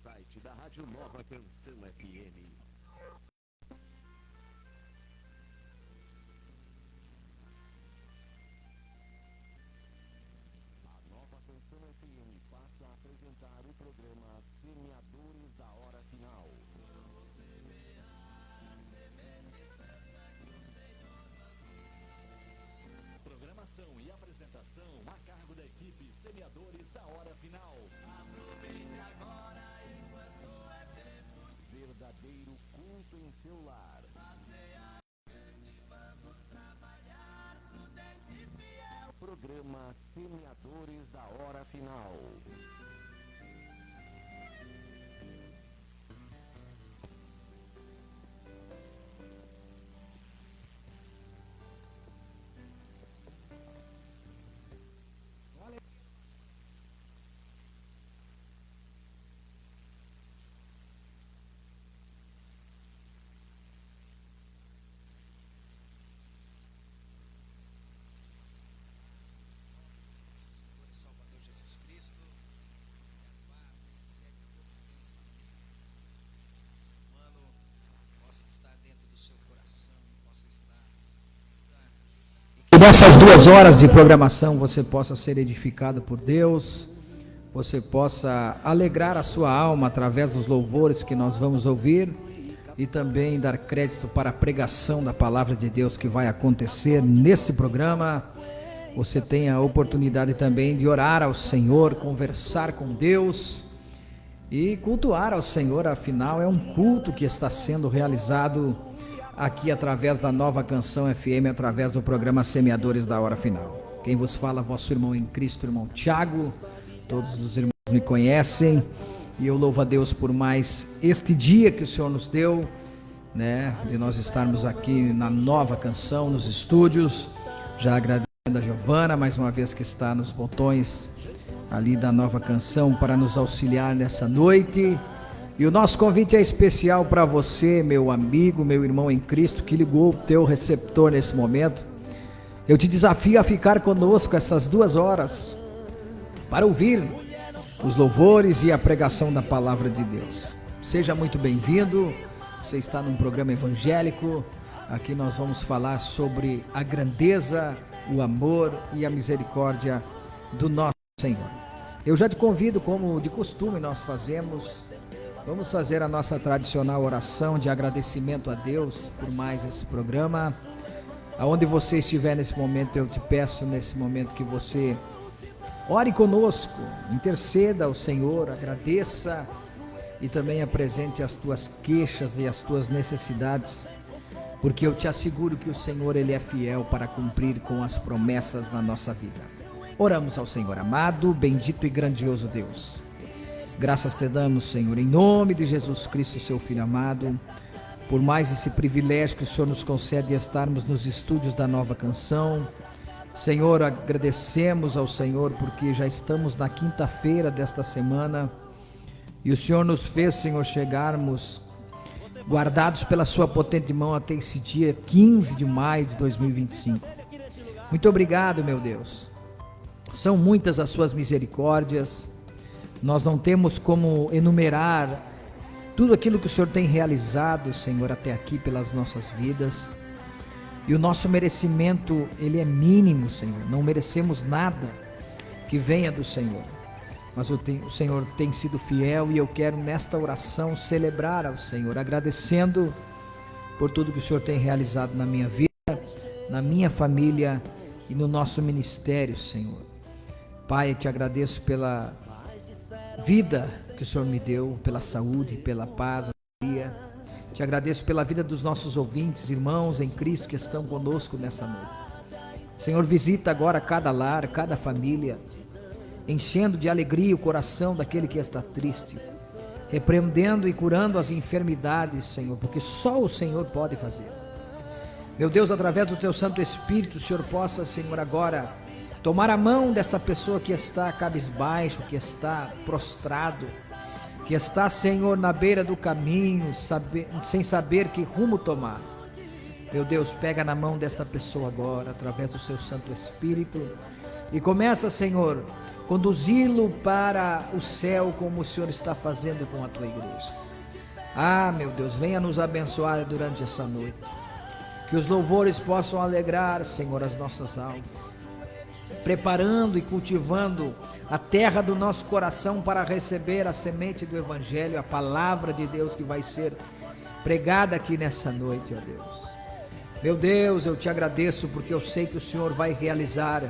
site da Rádio Nova Canção FM. A Nova Canção FM passa a apresentar o programa Semeadores da Hora Final. Programação e apresentação a cargo da equipe Semeadores da Hora Final. Aproveite agora enquanto é tempo. Verdadeiro culto em seu lar. Vamos trabalhar prudente e fiel. Programa Semeadores da Hora Final. Que nessas 2 horas de programação você possa ser edificado por Deus, você possa alegrar a sua alma através dos louvores que nós vamos ouvir e também dar crédito para a pregação da palavra de Deus que vai acontecer nesse programa. Você tem a oportunidade também de orar ao Senhor, conversar com Deus e cultuar ao Senhor. Afinal, é um culto que está sendo realizado aqui através da Nova Canção FM, através do programa Semeadores da Hora Final. Quem vos fala, vosso irmão em Cristo, irmão Tiago. Todos os irmãos me conhecem e eu louvo a Deus por mais este dia que o Senhor nos deu, né, de nós estarmos aqui na Nova Canção, nos estúdios. Já agradecendo a Giovana, mais uma vez, que está nos botões ali da Nova Canção para nos auxiliar nessa noite. E o nosso convite é especial para você, meu amigo, meu irmão em Cristo, que ligou o teu receptor nesse momento. Eu te desafio a ficar conosco essas 2 horas para ouvir os louvores e a pregação da palavra de Deus. Seja muito bem-vindo. Você está num programa evangélico. Aqui nós vamos falar sobre a grandeza, o amor e a misericórdia do nosso Senhor. Eu já te convido, como de costume nós fazemos, vamos fazer a nossa tradicional oração de agradecimento a Deus por mais esse programa. Aonde você estiver nesse momento, eu te peço nesse momento que você ore conosco, interceda ao Senhor, agradeça e também apresente as tuas queixas e as tuas necessidades, porque eu te asseguro que o Senhor, Ele é fiel para cumprir com as promessas na nossa vida. Oramos ao Senhor. Amado, bendito e grandioso Deus, graças te damos, Senhor, em nome de Jesus Cristo, seu Filho amado, por mais esse privilégio que o Senhor nos concede de estarmos nos estúdios da Nova Canção. Senhor, agradecemos ao Senhor porque já estamos na quinta-feira desta semana e o Senhor nos fez, Senhor, chegarmos guardados pela sua potente mão até esse dia 15 de maio de 2025. Muito obrigado, meu Deus. São muitas as suas misericórdias. Nós não temos como enumerar tudo aquilo que o Senhor tem realizado, Senhor, até aqui pelas nossas vidas. E o nosso merecimento, ele é mínimo, Senhor. Não merecemos nada que venha do Senhor. Mas o Senhor tem sido fiel e eu quero nesta oração celebrar ao Senhor, agradecendo por tudo que o Senhor tem realizado na minha vida, na minha família e no nosso ministério, Senhor. Pai, eu te agradeço pela vida que o Senhor me deu, pela saúde, pela paz, alegria. Te agradeço pela vida dos nossos ouvintes, irmãos em Cristo que estão conosco nessa noite. Senhor, visita agora cada lar, cada família, enchendo de alegria o coração daquele que está triste, repreendendo e curando as enfermidades, Senhor, porque só o Senhor pode fazer. Meu Deus, através do teu Santo Espírito, o Senhor possa, Senhor, agora tomar a mão dessa pessoa que está cabisbaixo, que está prostrado, que está, Senhor, na beira do caminho, sem saber que rumo tomar. Meu Deus, pega na mão desta pessoa agora, através do seu Santo Espírito, e começa, Senhor, conduzi-lo para o céu como o Senhor está fazendo com a tua igreja. Ah, meu Deus, venha nos abençoar durante essa noite. Que os louvores possam alegrar, Senhor, as nossas almas, preparando e cultivando a terra do nosso coração para receber a semente do Evangelho, a palavra de Deus que vai ser pregada aqui nessa noite, ó Deus. Meu Deus, eu te agradeço porque eu sei que o Senhor vai realizar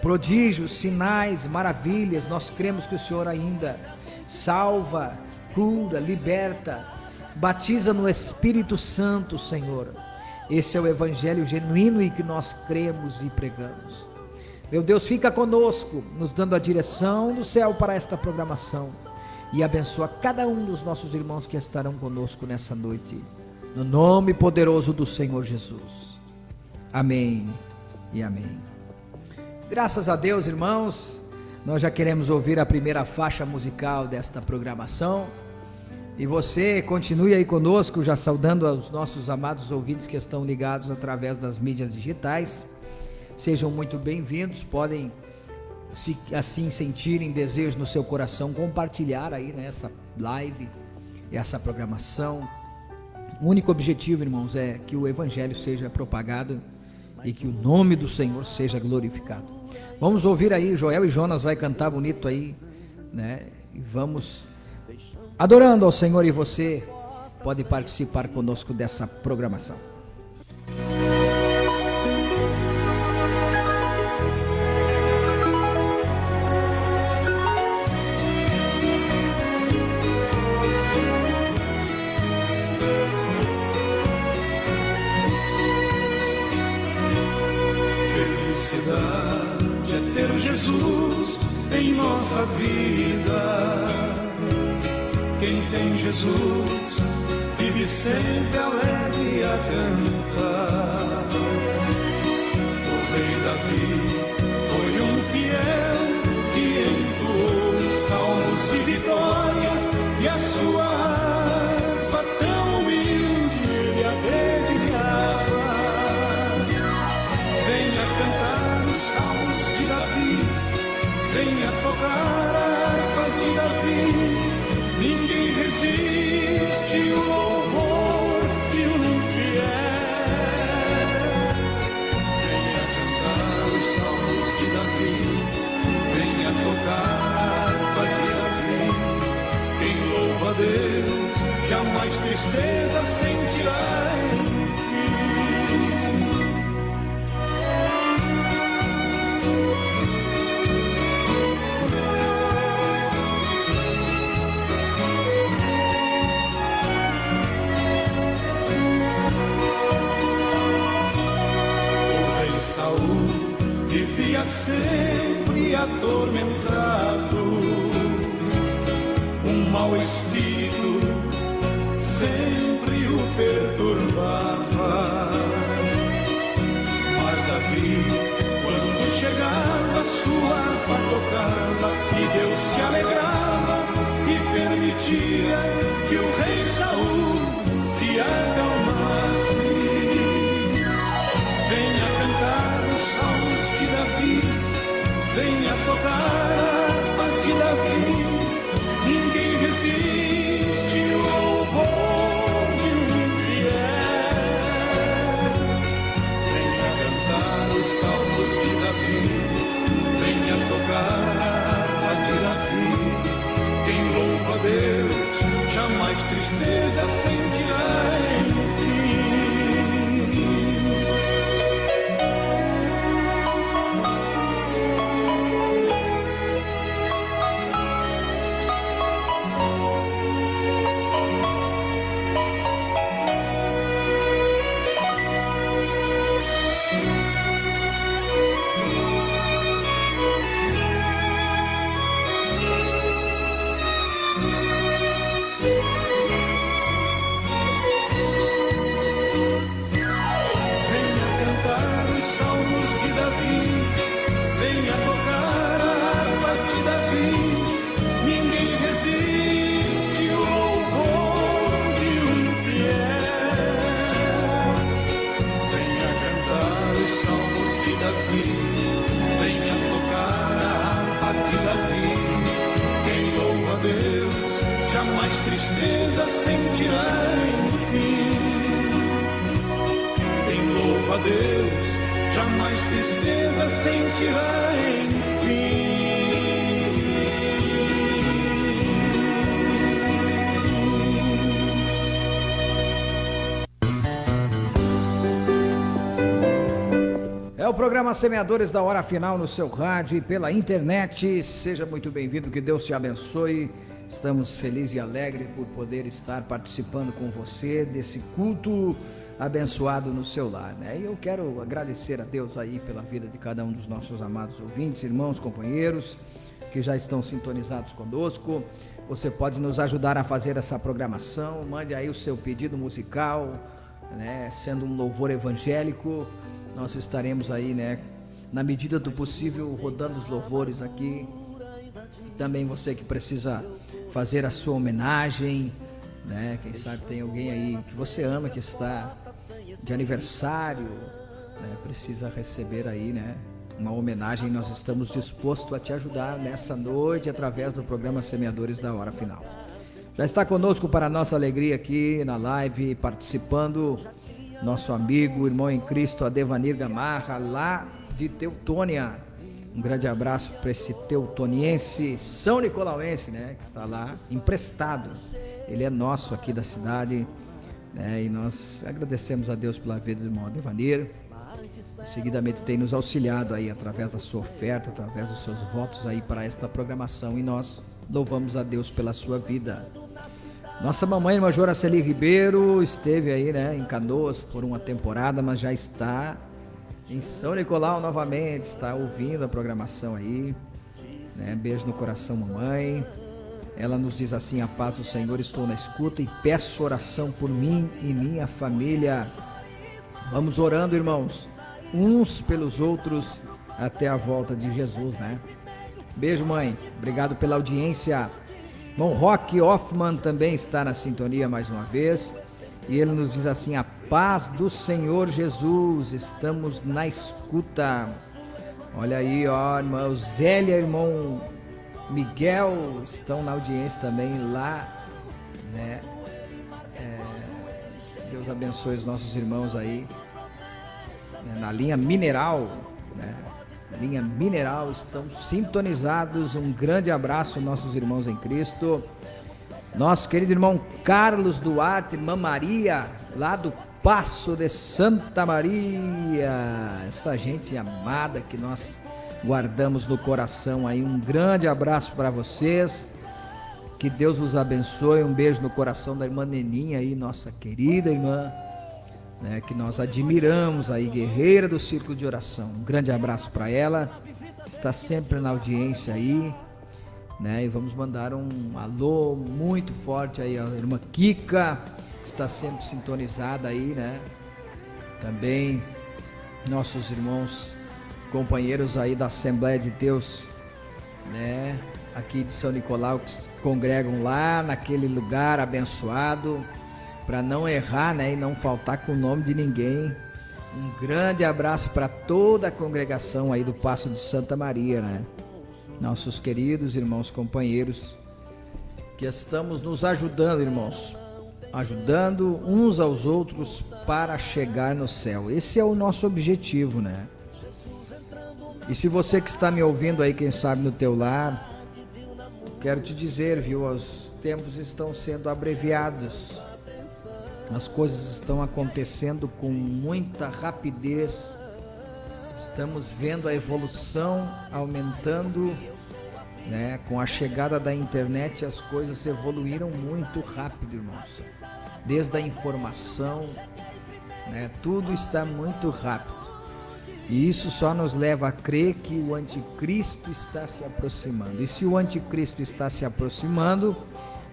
prodígios, sinais, maravilhas. Nós cremos que o Senhor ainda salva, cura, liberta, batiza no Espírito Santo, Senhor. Esse é o Evangelho genuíno e que nós cremos e pregamos. Meu Deus, fica conosco, nos dando a direção do céu para esta programação e abençoa cada um dos nossos irmãos que estarão conosco nessa noite, no nome poderoso do Senhor Jesus. Amém e amém. Graças a Deus, irmãos, nós já queremos ouvir a primeira faixa musical desta programação. E você continue aí conosco, já saudando aos nossos amados ouvintes que estão ligados através das mídias digitais. Sejam muito bem-vindos, podem, se assim sentirem desejo no seu coração, compartilhar aí nessa live, essa programação. O único objetivo, irmãos, é que o Evangelho seja propagado e que o nome do Senhor seja glorificado. Vamos ouvir aí, Joel e Jonas vai cantar bonito aí, né? E vamos adorando ao Senhor, e você pode participar conosco dessa programação. Felicidade é ter Jesus em nossa vida. Quem tem Jesus vive sempre alegre a cantar. O rei Davi foi um fiel que entoou salmos de vitória, e a sua harpa tão humilde ele a dedilhava. Venha cantar os salmos de Davi, venha tocar a harpa de Davi. Ninguém resiste o louvor de um fiel. Venha cantar os salmos de Davi, venha tocar a harpa de Davi. Quem louva a Deus jamais tristeza sentirá, enfim. Vivia sempre atormentado, um mau espírito sempre o perturbava. Mas Davi, quando chegava, sua harpa tocava, e Deus se alegrava e permitia que o rei Saul se acalmasse. Venha cantar os salmos de Davi, venha tocar a harpa de Davi. Ninguém resiste o louvor de um fiel. Venha cantar os salmos de Davi, venha tocar a harpa de Davi. Quem louva a Deus Deus, jamais tristeza sentirá enfim. É o programa Semeadores da Hora Final no seu rádio e pela internet. Seja muito bem-vindo, que Deus te abençoe. Estamos felizes e alegres por poder estar participando com você desse culto abençoado no seu lar, né? E eu quero agradecer a Deus aí pela vida de cada um dos nossos amados ouvintes, irmãos, companheiros que já estão sintonizados conosco. Você pode nos ajudar a fazer essa programação. Mande aí o seu pedido musical, né? Sendo um louvor evangélico, nós estaremos aí, né, na medida do possível, rodando os louvores aqui. Também você que precisa fazer a sua homenagem, né? Quem sabe tem alguém aí que você ama, que está de aniversário, né? Precisa receber aí, né, uma homenagem. Nós estamos dispostos a te ajudar nessa noite através do programa Semeadores da Hora Final. Já está conosco, para nossa alegria, aqui na live, participando, nosso amigo, irmão em Cristo, Adevanir Gamarra, lá de Teutônia. Um grande abraço para esse teutoniense, São Nicolauense, né, que está lá emprestado. Ele é nosso aqui da cidade, né, e nós agradecemos a Deus pela vida do irmão Adevanir. Seguidamente tem nos auxiliado aí através da sua oferta, através dos seus votos aí para esta programação, e nós louvamos a Deus pela sua vida. Nossa mamãe, irmã Joraceli Ribeiro, esteve aí, né, em Canoas por uma temporada, mas já está em São Nicolau novamente, está ouvindo a programação aí, né? Beijo no coração, mamãe. Ela nos diz assim: a paz do Senhor, estou na escuta e peço oração por mim e minha família. Vamos orando, irmãos, uns pelos outros até a volta de Jesus, né? Beijo, mãe, obrigado pela audiência. Irmão Roque Hoffman também está na sintonia mais uma vez, e ele nos diz assim: a paz do Senhor Jesus, estamos na escuta. Olha aí, ó, irmã Zélia, irmão Miguel estão na audiência também lá, né? Deus abençoe os nossos irmãos aí, né, na linha Mineral, né? Linha Mineral, estão sintonizados. Um grande abraço, nossos irmãos em Cristo. Nosso querido irmão Carlos Duarte, irmã Maria, lá do Passo de Santa Maria, essa gente amada que nós guardamos no coração aí. Um grande abraço para vocês, que Deus os abençoe. Um beijo no coração da irmã Neninha aí, nossa querida irmã, né, que nós admiramos aí, guerreira do círculo de oração. Um grande abraço para ela, está sempre na audiência aí, né? E vamos mandar um alô muito forte aí à irmã Kika, que está sempre sintonizada aí, né? Também nossos irmãos companheiros aí da Assembleia de Deus, né, aqui de São Nicolau, que se congregam lá naquele lugar abençoado, para não errar, né, e não faltar com o nome de ninguém. Um grande abraço para toda a congregação aí do Passo de Santa Maria, né? Nossos queridos irmãos companheiros, que estamos nos ajudando, irmãos, ajudando uns aos outros para chegar no céu. Esse é o nosso objetivo, né? E se você que está me ouvindo aí, quem sabe no teu lar, quero te dizer, viu, os tempos estão sendo abreviados. As coisas estão acontecendo com muita rapidez. Estamos vendo a evolução aumentando, né? Com a chegada da internet, as coisas evoluíram muito rápido, irmãos. Desde a informação, né? Tudo está muito rápido. E isso só nos leva a crer que o anticristo está se aproximando. E se o anticristo está se aproximando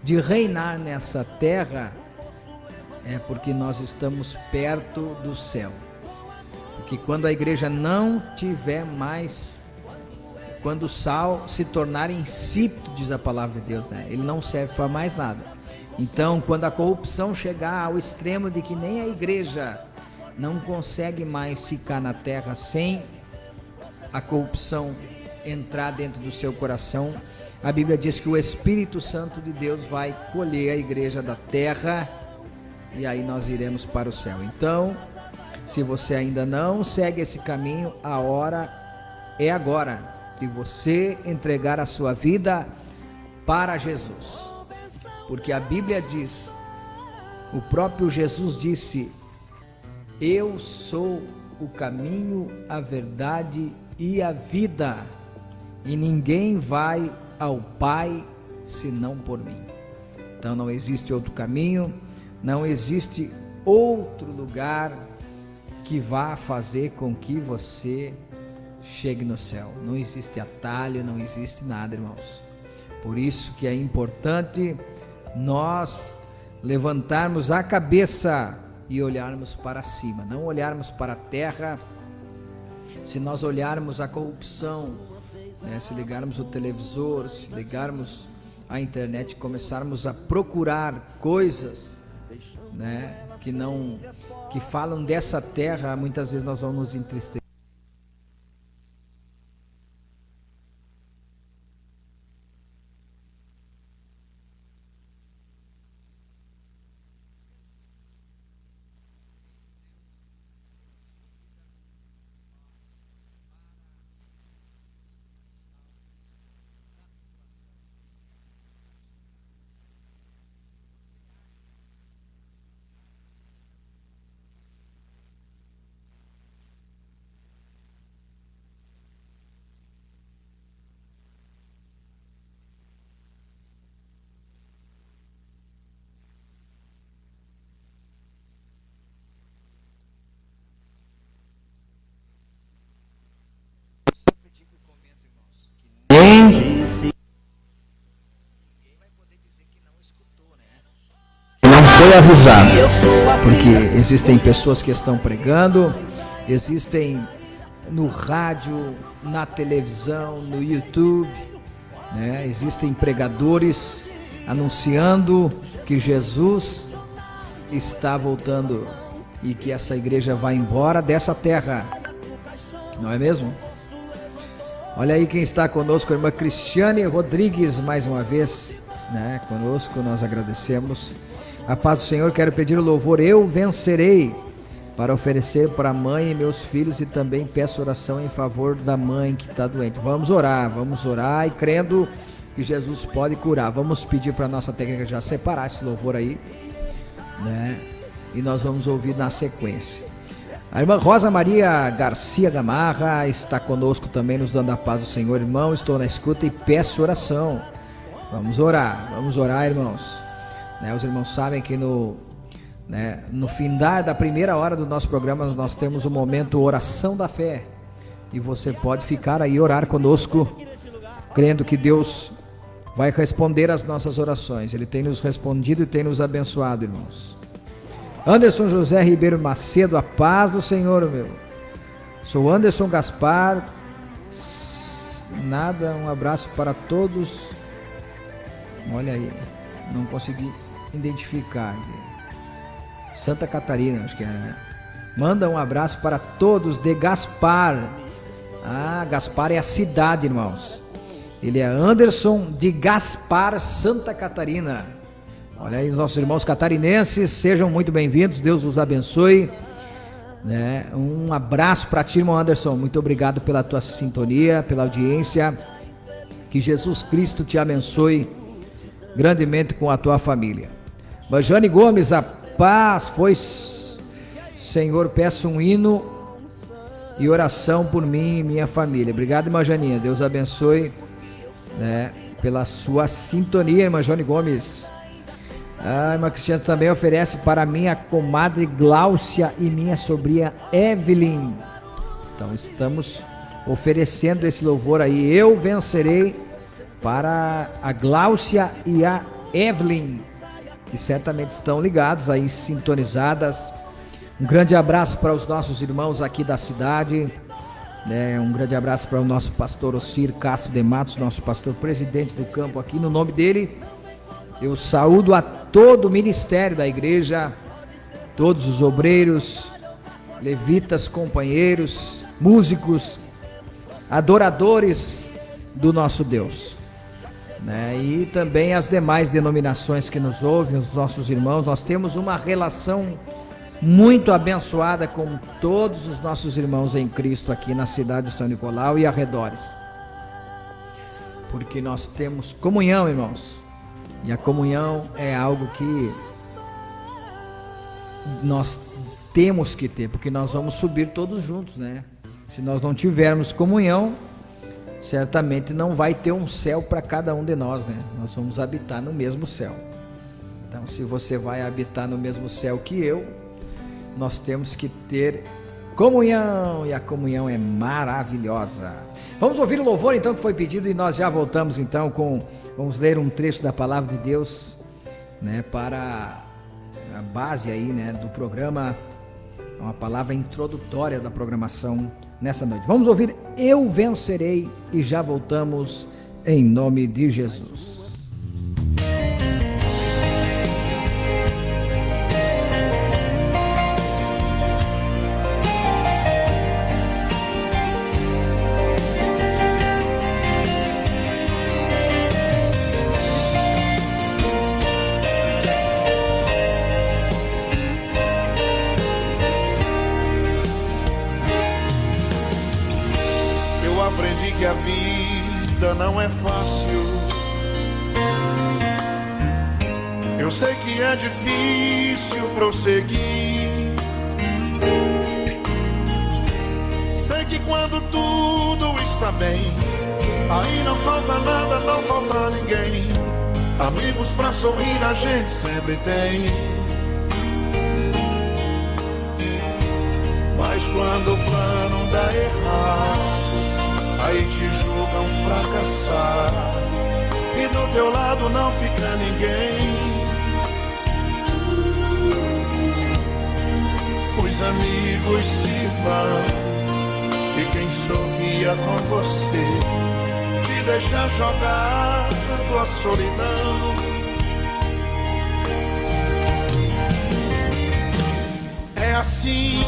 de reinar nessa terra, é porque nós estamos perto do céu. Porque quando a igreja não tiver mais, quando o sal se tornar insípido, diz a palavra de Deus, né? Ele não serve para mais nada. Então, quando a corrupção chegar ao extremo de que nem a igreja não consegue mais ficar na terra sem a corrupção entrar dentro do seu coração, a Bíblia diz que o Espírito Santo de Deus vai colher a igreja da terra, e aí nós iremos para o céu. Então, Se você ainda não segue esse caminho, a hora é agora de você entregar a sua vida para Jesus. Porque a Bíblia diz, o próprio Jesus disse: eu sou o caminho, a verdade e a vida, e ninguém vai ao Pai senão por mim. Então não existe outro caminho, não existe outro lugar que vá fazer com que você chegue no céu. Não existe atalho, não existe nada, irmãos. Por isso que é importante nós levantarmos a cabeça e olharmos para cima, não olharmos para a terra. Se nós olharmos a corrupção, né, se ligarmos o televisor, se ligarmos a internet, começarmos a procurar coisas, né, que falam dessa terra, muitas vezes nós vamos nos entristecer. Foi avisado, porque existem pessoas que estão pregando, existem no rádio, na televisão, no YouTube, né? Existem pregadores anunciando que Jesus está voltando e que essa igreja vai embora dessa terra, não é mesmo? Olha aí quem está conosco, a irmã Cristiane Rodrigues, mais uma vez, né, conosco. Nós agradecemos. A paz do Senhor. Quero pedir o louvor Eu Vencerei para oferecer para a mãe e meus filhos, e também peço oração em favor da mãe que está doente. Vamos orar e crendo que Jesus pode curar. Vamos pedir para a nossa técnica já separar esse louvor aí, né? E nós vamos ouvir na sequência. A irmã Rosa Maria Garcia Gamarra está conosco também, nos dando a paz do Senhor. Irmão, estou na escuta e peço oração. Vamos orar, irmãos. Né, os irmãos sabem que no findar da primeira hora do nosso programa nós temos o momento Oração da Fé, e você pode ficar aí e orar conosco, crendo que Deus vai responder as nossas orações. Ele tem nos respondido e tem nos abençoado, irmãos. Anderson José Ribeiro Macedo, a paz do Senhor, meu. Sou Anderson Gaspar. Um abraço para todos. Olha aí, não consegui identificar. Santa Catarina, acho que é, né? Manda um abraço para todos de Gaspar. Gaspar é a cidade, irmãos. Ele é Anderson de Gaspar, Santa Catarina. Olha aí, os nossos irmãos catarinenses, sejam muito bem-vindos, Deus os abençoe, né? Um abraço para ti, irmão Anderson, muito obrigado pela tua sintonia, pela audiência, que Jesus Cristo te abençoe grandemente com a tua família. Jane Gomes, a paz foi, Senhor, peço um hino e oração por mim e minha família. Obrigado, irmã Janinha, Deus abençoe, né, pela sua sintonia, irmã Jane Gomes. A irmã Cristiana também oferece para minha comadre Gláucia e minha sobrinha Evelyn. Então estamos oferecendo esse louvor aí, Eu Vencerei, para a Gláucia e a Evelyn, que certamente estão ligados aí, sintonizadas. Um grande abraço para os nossos irmãos aqui da cidade, né? Um grande abraço para o nosso pastor Ocir Castro de Matos, nosso pastor presidente do campo aqui. No nome dele, eu saúdo a todo o ministério da igreja, todos os obreiros, levitas, companheiros, músicos, adoradores do nosso Deus, né? E também as demais denominações que nos ouvem, os nossos irmãos. Nós temos uma relação muito abençoada com todos os nossos irmãos em Cristo aqui na cidade de São Nicolau e arredores. Porque nós temos comunhão, irmãos. E a comunhão é algo que nós temos que ter, porque nós vamos subir todos juntos, né? Se nós não tivermos comunhão, certamente não vai ter um céu para cada um de nós, né? Nós vamos habitar no mesmo céu. Então, se você vai habitar no mesmo céu que eu, nós temos que ter comunhão, e a comunhão é maravilhosa. Vamos ouvir o louvor então que foi pedido e nós já voltamos então vamos ler um trecho da palavra de Deus, né, para a base aí, né, do programa, uma palavra introdutória da programação nessa noite. Vamos ouvir Eu Vencerei e já voltamos em nome de Jesus. Que a vida não é fácil. Eu sei que é difícil prosseguir. Sei que quando tudo está bem, aí não falta nada, não falta ninguém. Amigos pra sorrir a gente sempre tem. Mas quando o plano dá errado, aí te julgam fracassar, e do teu lado não fica ninguém. Os amigos se vão, e quem sorria com você te deixa jogado à solidão. É assim.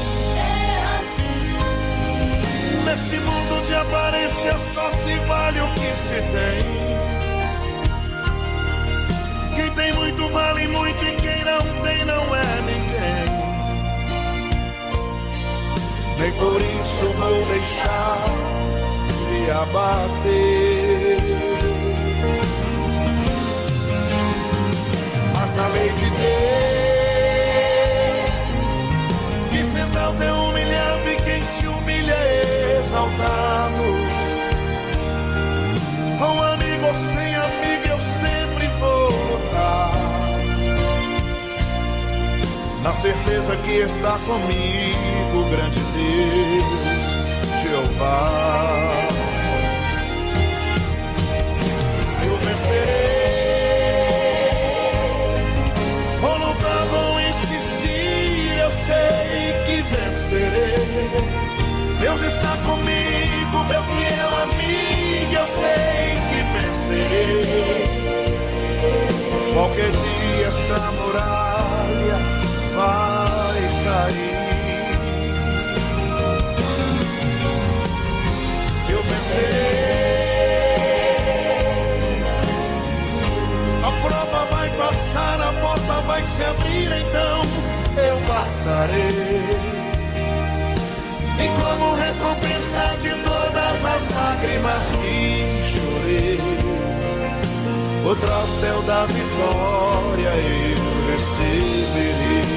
Nesse mundo de aparência só se vale o que se tem. Quem tem muito vale muito e quem não tem não é ninguém. Nem por isso vou deixar de abater. Mas na lei de Deus, que se exalta é humilhado e quem se humilha é exaltado. Com amigo ou sem amigo eu sempre vou lutar, na certeza que está comigo o grande Deus, Jeová. Eu vencerei, vou lutar, vou insistir, eu sei que vencerei. Deus está comigo, meu fiel amigo, eu sei que vencerei. Qualquer dia esta muralha vai cair. Eu vencerei. A prova vai passar, a porta vai se abrir, então eu passarei. E como recompensa de todas as lágrimas que chorei, o troféu da vitória eu receberei.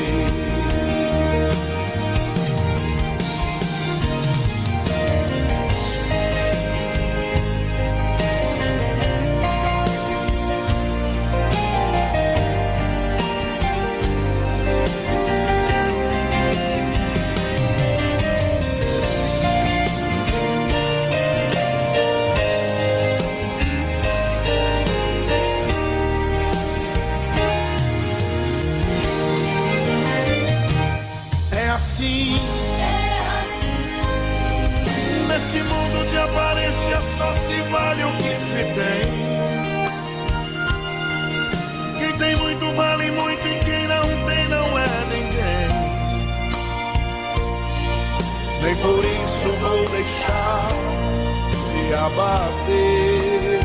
Neste mundo de aparência só se vale o que se tem. Quem tem muito vale muito e quem não tem não é ninguém. Nem por isso vou deixar de abater.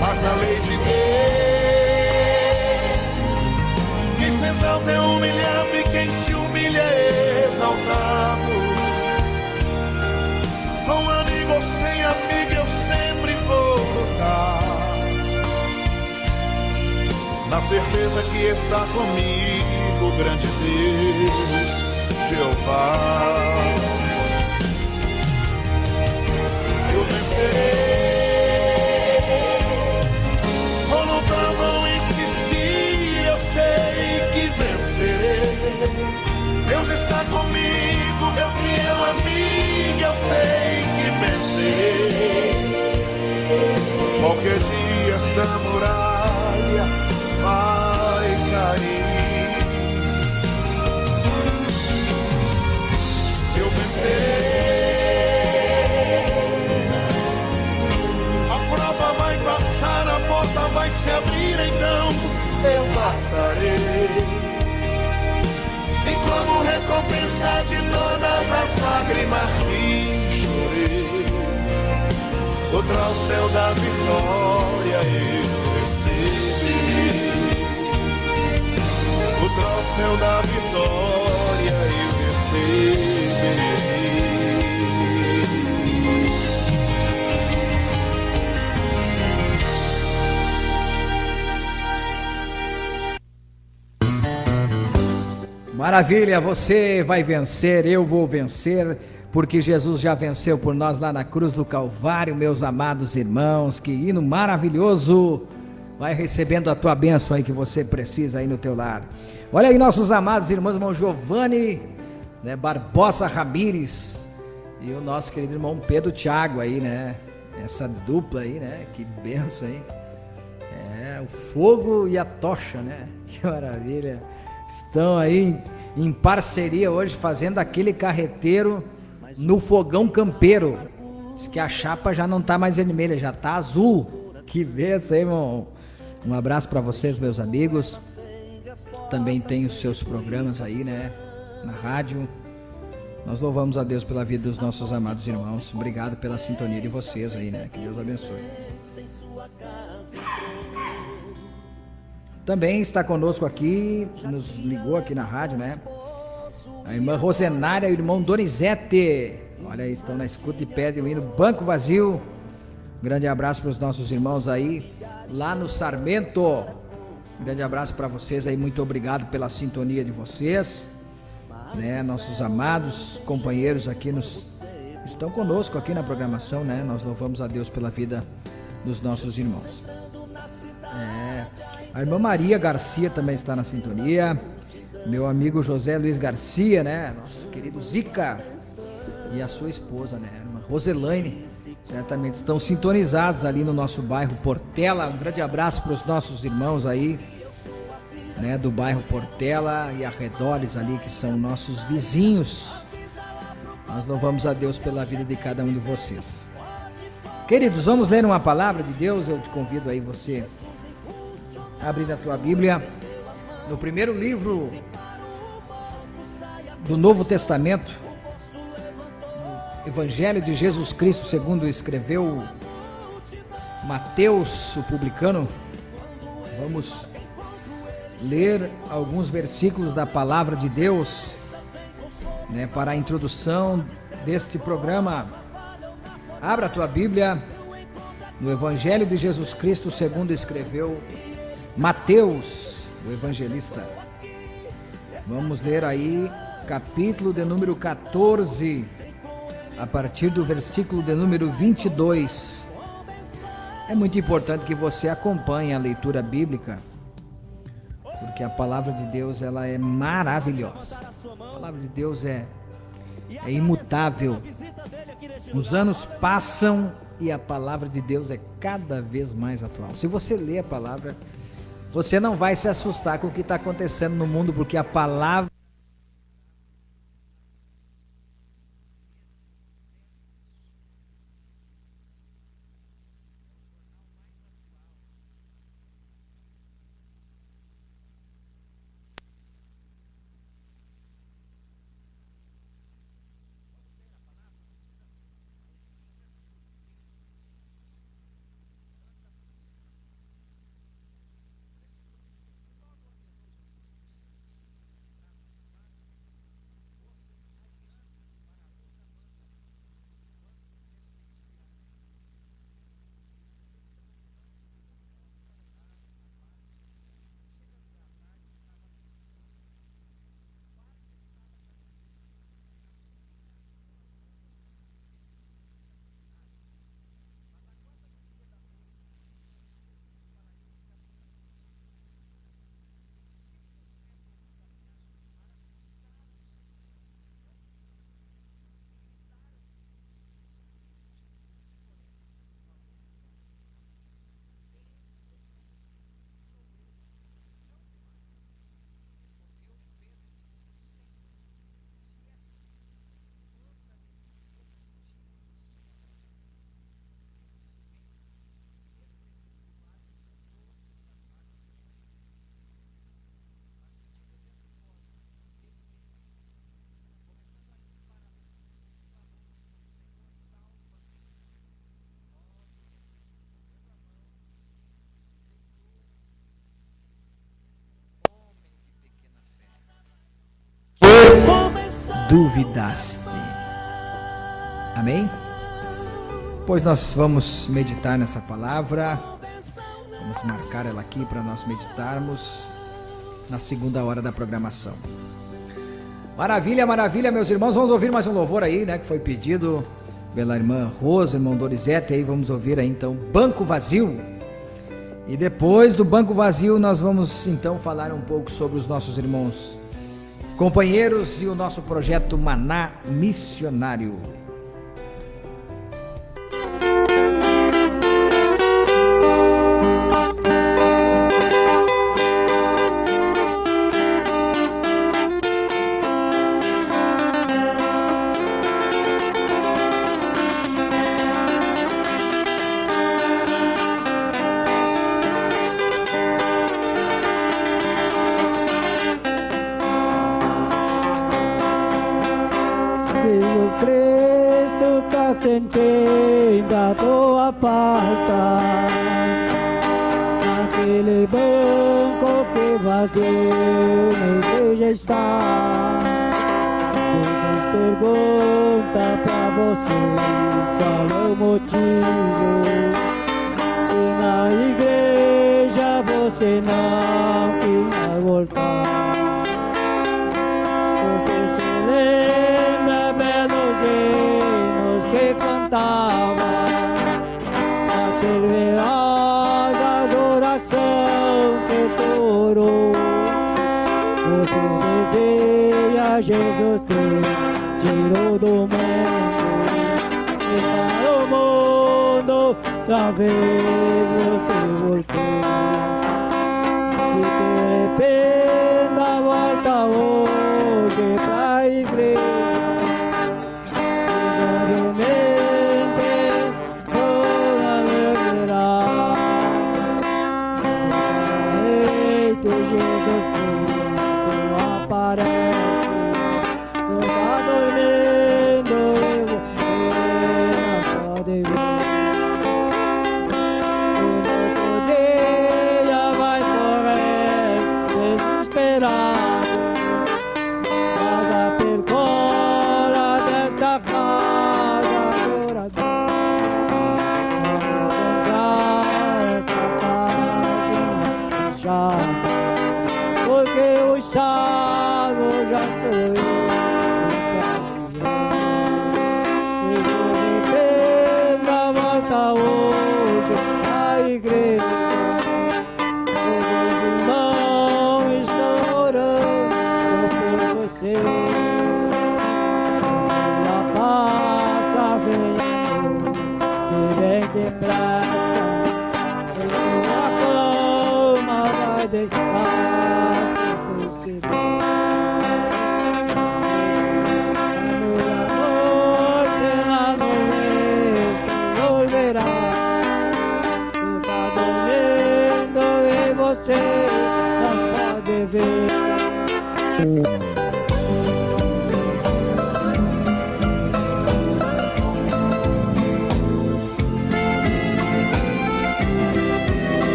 Mas na lei de Deus, na certeza que está comigo, grande Deus, Jeová. Eu vencerei, ou nunca vão insistir, eu sei que vencerei. Deus está comigo, meu fiel amigo, eu sei que vencerei. Qualquer dia esta muralha vai cair. Eu vencerei. A prova vai passar, a porta vai se abrir, então eu passarei. E como recompensa de todas as lágrimas que chorei, o troféu da vitória eu receberei. O troféu da vitória eu receberei. Maravilha, você vai vencer, eu vou vencer, porque Jesus já venceu por nós lá na cruz do Calvário, meus amados irmãos. Que hino maravilhoso! Vai recebendo a tua bênção aí que você precisa aí no teu lar. Olha aí nossos amados irmãos, irmão Giovanni, né, Barbosa Ramires, e o nosso querido irmão Pedro Thiago aí, né? Essa dupla aí, né? Que bênção aí. É, o fogo e a tocha, né? Que maravilha! Estão aí em parceria hoje, fazendo aquele carreteiro no fogão campeiro. Diz que a chapa já não está mais vermelha, já está azul. Que bênção, hein, irmão? Um abraço para vocês, meus amigos. Também tem os seus programas aí, né? Na rádio. Nós louvamos a Deus pela vida dos nossos amados irmãos. Obrigado pela sintonia de vocês aí, né? Que Deus abençoe. Também está conosco aqui, nos ligou aqui na rádio, né? A irmã Rosenária e o irmão Donizete. Olha aí, estão na escuta e pedem o hino Banco Vazio. Grande abraço para os nossos irmãos aí, lá no Sarmento. Grande abraço para vocês aí, muito obrigado pela sintonia de vocês, né? Nossos amados companheiros aqui estão conosco aqui na programação, né? Nós louvamos a Deus pela vida dos nossos irmãos. A irmã Maria Garcia também está na sintonia. Meu amigo José Luiz Garcia, né? Nosso querido Zica. E a sua esposa, né? A irmã Roselaine. Certamente estão sintonizados ali no nosso bairro Portela. Um grande abraço para os nossos irmãos aí, né? Do bairro Portela e arredores ali, que são nossos vizinhos. Nós louvamos a Deus pela vida de cada um de vocês. Queridos, vamos ler uma palavra de Deus. Eu te convido aí você abrir a tua Bíblia no primeiro livro do Novo Testamento, Evangelho de Jesus Cristo segundo escreveu Mateus, o publicano. Vamos ler alguns versículos da palavra de Deus, né, para a introdução deste programa. Abra a tua Bíblia no Evangelho de Jesus Cristo segundo escreveu Mateus, o evangelista. Vamos ler aí capítulo de número 14, a partir do versículo de número 22. É muito importante que você acompanhe a leitura bíblica, porque a palavra de Deus, ela é maravilhosa. A palavra de Deus é imutável. Os anos passam e a palavra de Deus é cada vez mais atual. Se você lê a palavra, você não vai se assustar com o que está acontecendo no mundo, porque a palavra duvidaste. Amém? Pois nós vamos meditar nessa palavra, vamos marcar ela aqui para nós meditarmos na segunda hora da programação. Maravilha, maravilha, meus irmãos, vamos ouvir mais um louvor aí, né, que foi pedido pela irmã Rosa, irmão Dorizete, aí vamos ouvir aí então, Banco Vazio. E depois do Banco Vazio nós vamos então falar um pouco sobre os nossos irmãos companheiros e o nosso projeto Maná Missionário. Sentindo a tua falta, naquele banco que vazio na igreja está. Jesus pergunta pra você qual é o motivo, e na igreja você não quer voltar. Você se lembra, belos hinos que cantava, a cerveja adoração que torou. Você deseja Jesus te tirou do mundo, e para o mundo outra vez você voltou. E de repente volta hoje pra igreja. Porque os salvos já foi e na volta hoje a igreja. Os irmãos estão orando por você. A passa vem depressa, a cama vai deixar você. Na noite volverá, está dormindo e você não pode ver.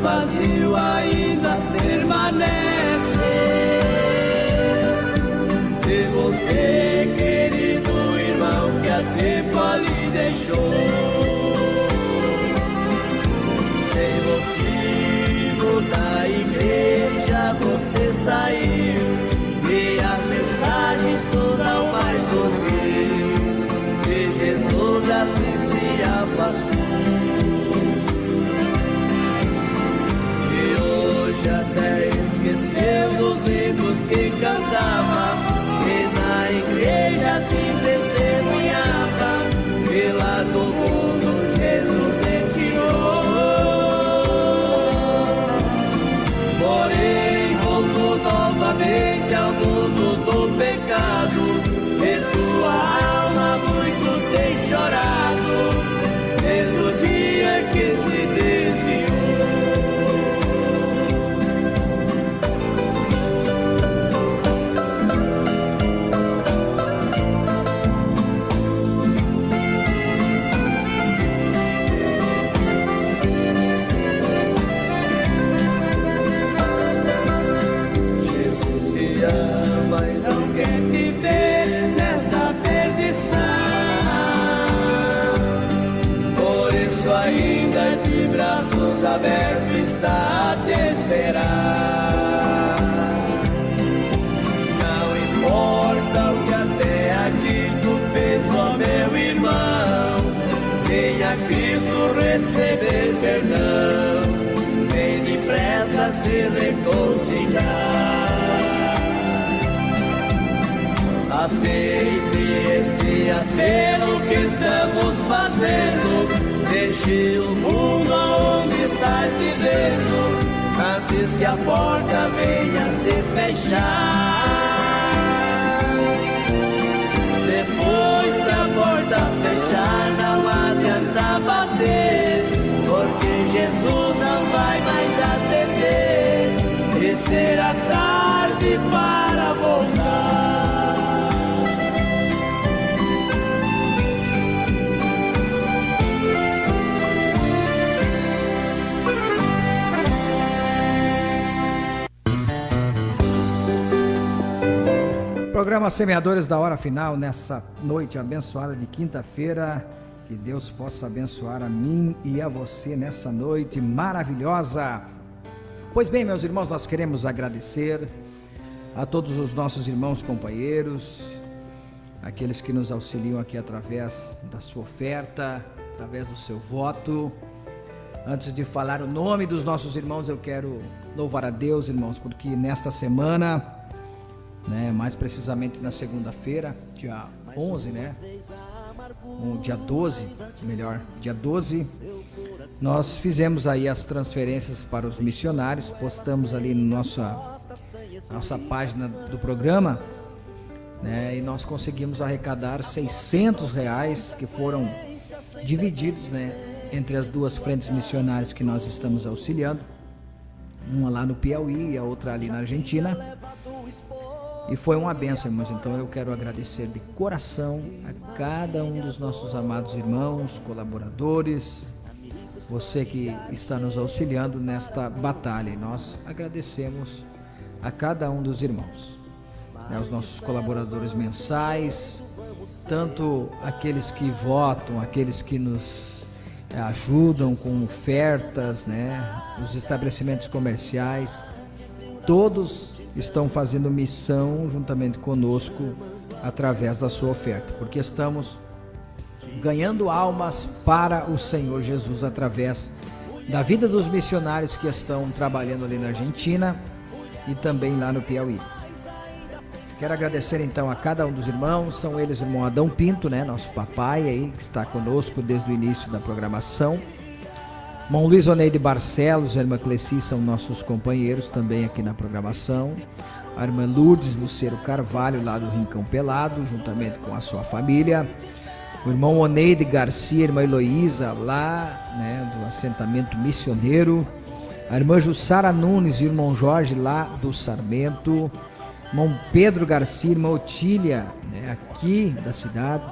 Vazio ainda permanece de você, querido irmão, que há tempo ali deixou. Sem motivo da igreja você saiu, e as mensagens tu não mais ouviu, e Jesus assim se afastou. Até esqueceu dos hinos que cantava, e na igreja assim testemunhava, que lá do mundo Jesus te tirou. Porém voltou novamente ao mundo do pecado, e tua alma muito tem chorado, desde o dia que se desviou. receberá. Não importa o que até aqui tu fez, ó meu irmão, venha Cristo receber perdão, vem depressa se reconciliar. Aceite este apelo que estamos fazendo, deixe o mundo onde está vivendo, antes que a porta venha se fechar. Depois que a porta fechar, não adianta bater, porque Jesus não vai mais atender, e será tarde para voltar. Programa Semeadores da Hora Final, nessa noite abençoada de quinta-feira. Que Deus possa abençoar a mim e a você nessa noite maravilhosa. Pois bem, meus irmãos, nós queremos agradecer a todos os nossos irmãos companheiros, aqueles que nos auxiliam aqui através da sua oferta, através do seu voto. Antes de falar o nome dos nossos irmãos, eu quero louvar a Deus, irmãos, porque nesta semana, mais precisamente na segunda-feira, dia 11, dia 12, dia 12, nós fizemos aí as transferências para os missionários, postamos ali na nossa página do programa, e nós conseguimos arrecadar R$600 que foram divididos, entre as duas frentes missionárias que nós estamos auxiliando, uma lá no Piauí e a outra ali na Argentina. E foi uma bênção, irmãos. Então eu quero agradecer de coração a cada um dos nossos amados irmãos, colaboradores, você que está nos auxiliando nesta batalha. E nós agradecemos a cada um dos irmãos, os nossos colaboradores mensais, tanto aqueles que votam, aqueles que nos ajudam com ofertas, os estabelecimentos comerciais, todos estão fazendo missão juntamente conosco através da sua oferta, porque estamos ganhando almas para o Senhor Jesus através da vida dos missionários que estão trabalhando ali na Argentina e também lá no Piauí. Quero agradecer então a cada um dos irmãos, são eles o irmão Adão Pinto, nosso papai aí, que está conosco desde o início da programação. Irmão Luiz Oneide Barcelos, a irmã Cleci são nossos companheiros também aqui na programação. A irmã Lourdes Lucero Carvalho, lá do Rincão Pelado, juntamente com a sua família. O irmão Oneide Garcia, a irmã Heloísa, lá do assentamento missioneiro. A irmã Jussara Nunes e o irmão Jorge, lá do Sarmento. Irmão Pedro Garcia, irmã Otília, aqui da cidade.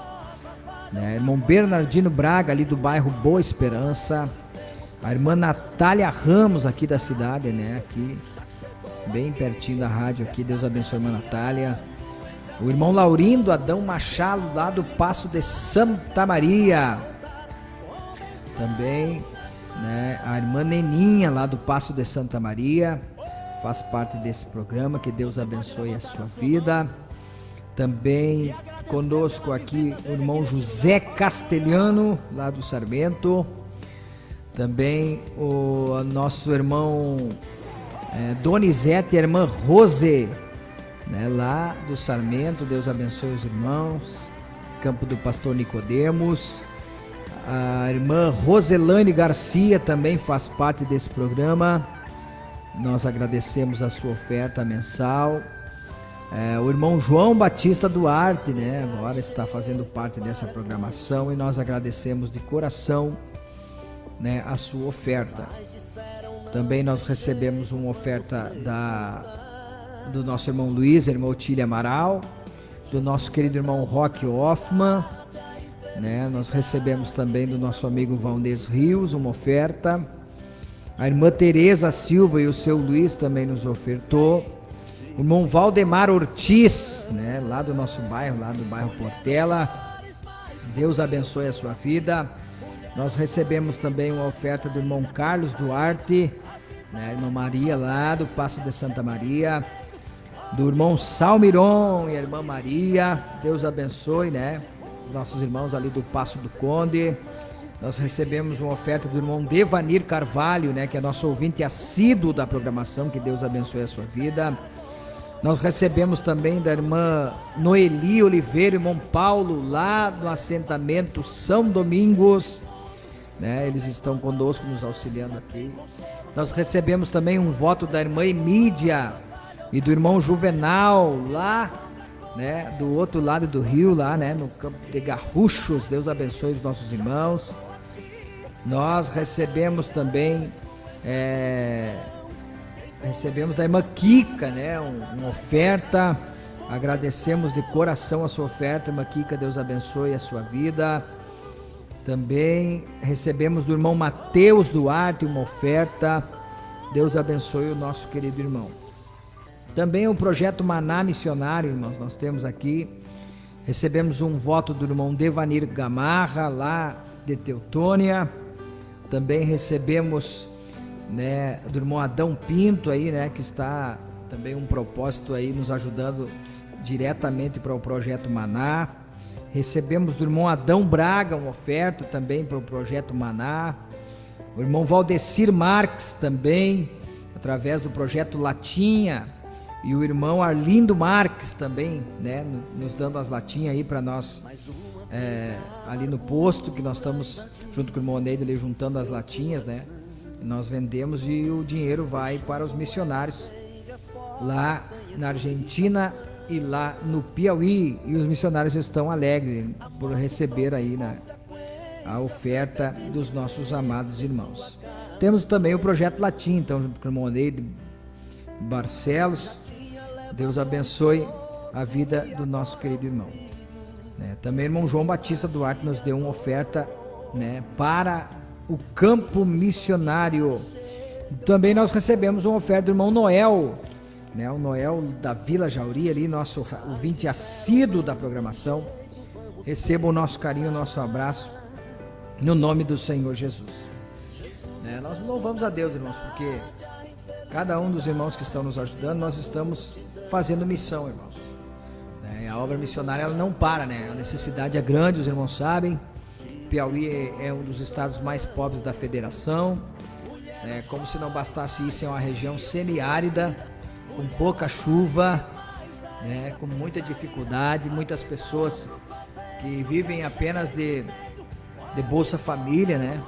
Irmão Bernardino Braga, ali do bairro Boa Esperança. A irmã Natália Ramos, aqui da cidade, aqui bem pertinho da rádio aqui. Deus abençoe a irmã Natália. O irmão Laurindo Adão Machado, lá do Passo de Santa Maria. Também, a irmã Neninha, lá do Passo de Santa Maria, faz parte desse programa. Que Deus abençoe a sua vida. Também conosco aqui o irmão José Castelhano, lá do Sarmento. Também o nosso irmão Donizete e a irmã Rose, lá do Sarmento. Deus abençoe os irmãos. Campo do Pastor Nicodemos. A irmã Roselane Garcia também faz parte desse programa. Nós agradecemos a sua oferta mensal. O irmão João Batista Duarte, agora está fazendo parte dessa programação, e nós agradecemos de coração, a sua oferta. Também nós recebemos uma oferta do nosso irmão Luiz, a irmã Otília Amaral, do nosso querido irmão Roque Hoffman, nós recebemos também do nosso amigo Valdez Rios uma oferta. A irmã Tereza Silva e o seu Luiz também nos ofertou. O irmão Valdemar Ortiz, lá do nosso bairro, lá do bairro Portela. Deus abençoe a sua vida. Nós recebemos também uma oferta do irmão Carlos Duarte, né? A irmã Maria lá do Passo de Santa Maria, do irmão Salmiron e a irmã Maria, Deus abençoe, né? Os nossos irmãos ali do Passo do Conde. Nós recebemos uma oferta do irmão Devanir Carvalho, né? Que é nosso ouvinte assíduo da programação, que Deus abençoe a sua vida. Nós recebemos também da irmã Noeli Oliveira e irmão Paulo, lá no assentamento São Domingos, né? Eles estão conosco, nos auxiliando aqui. Nós recebemos também um voto da irmã Emídia e do irmão Juvenal, lá, né? Do outro lado do rio, lá, né? No campo de Garruchos. Deus abençoe os nossos irmãos. Nós recebemos também... Recebemos da irmã Kika, né, uma oferta. Agradecemos de coração a sua oferta, irmã Kika, Deus abençoe a sua vida. Também recebemos do irmão Mateus Duarte uma oferta. Deus abençoe o nosso querido irmão. Também o projeto Maná Missionário, irmãos, nós temos aqui. Recebemos um voto do irmão Devanir Gamarra, lá de Teutônia. Também recebemos, né, do irmão Adão Pinto aí, né, que está também um propósito aí nos ajudando diretamente para o projeto Maná. Recebemos do irmão Adão Braga uma oferta também para o projeto Maná. O irmão Valdecir Marques também, através do projeto Latinha, e o irmão Arlindo Marques também, né, nos dando as latinhas aí para nós, ali no posto, que nós estamos junto com o irmão Neide ali juntando as latinhas, né. Nós vendemos e o dinheiro vai para os missionários lá na Argentina e lá no Piauí. E os missionários estão alegres por receber aí, né, a oferta dos nossos amados irmãos. Temos também o projeto Latim, então, junto com o irmão Neide Barcelos. Deus abençoe a vida do nosso querido irmão. Também o irmão João Batista Duarte nos deu uma oferta, né, para o campo missionário. Também nós recebemos uma oferta do irmão Noel, né, o Noel da Vila Jauri, ali, nosso ouvinte assíduo da programação. Receba o nosso carinho, o nosso abraço, no nome do Senhor Jesus. Nós louvamos a Deus, irmãos, porque cada um dos irmãos que estão nos ajudando, nós estamos fazendo missão, irmãos. A obra missionária, ela não para, né? A necessidade é grande, os irmãos sabem. Piauí é um dos estados mais pobres da federação, como se não bastasse isso, é uma região semiárida, com pouca chuva, com muita dificuldade, muitas pessoas que vivem apenas de Bolsa Família, né?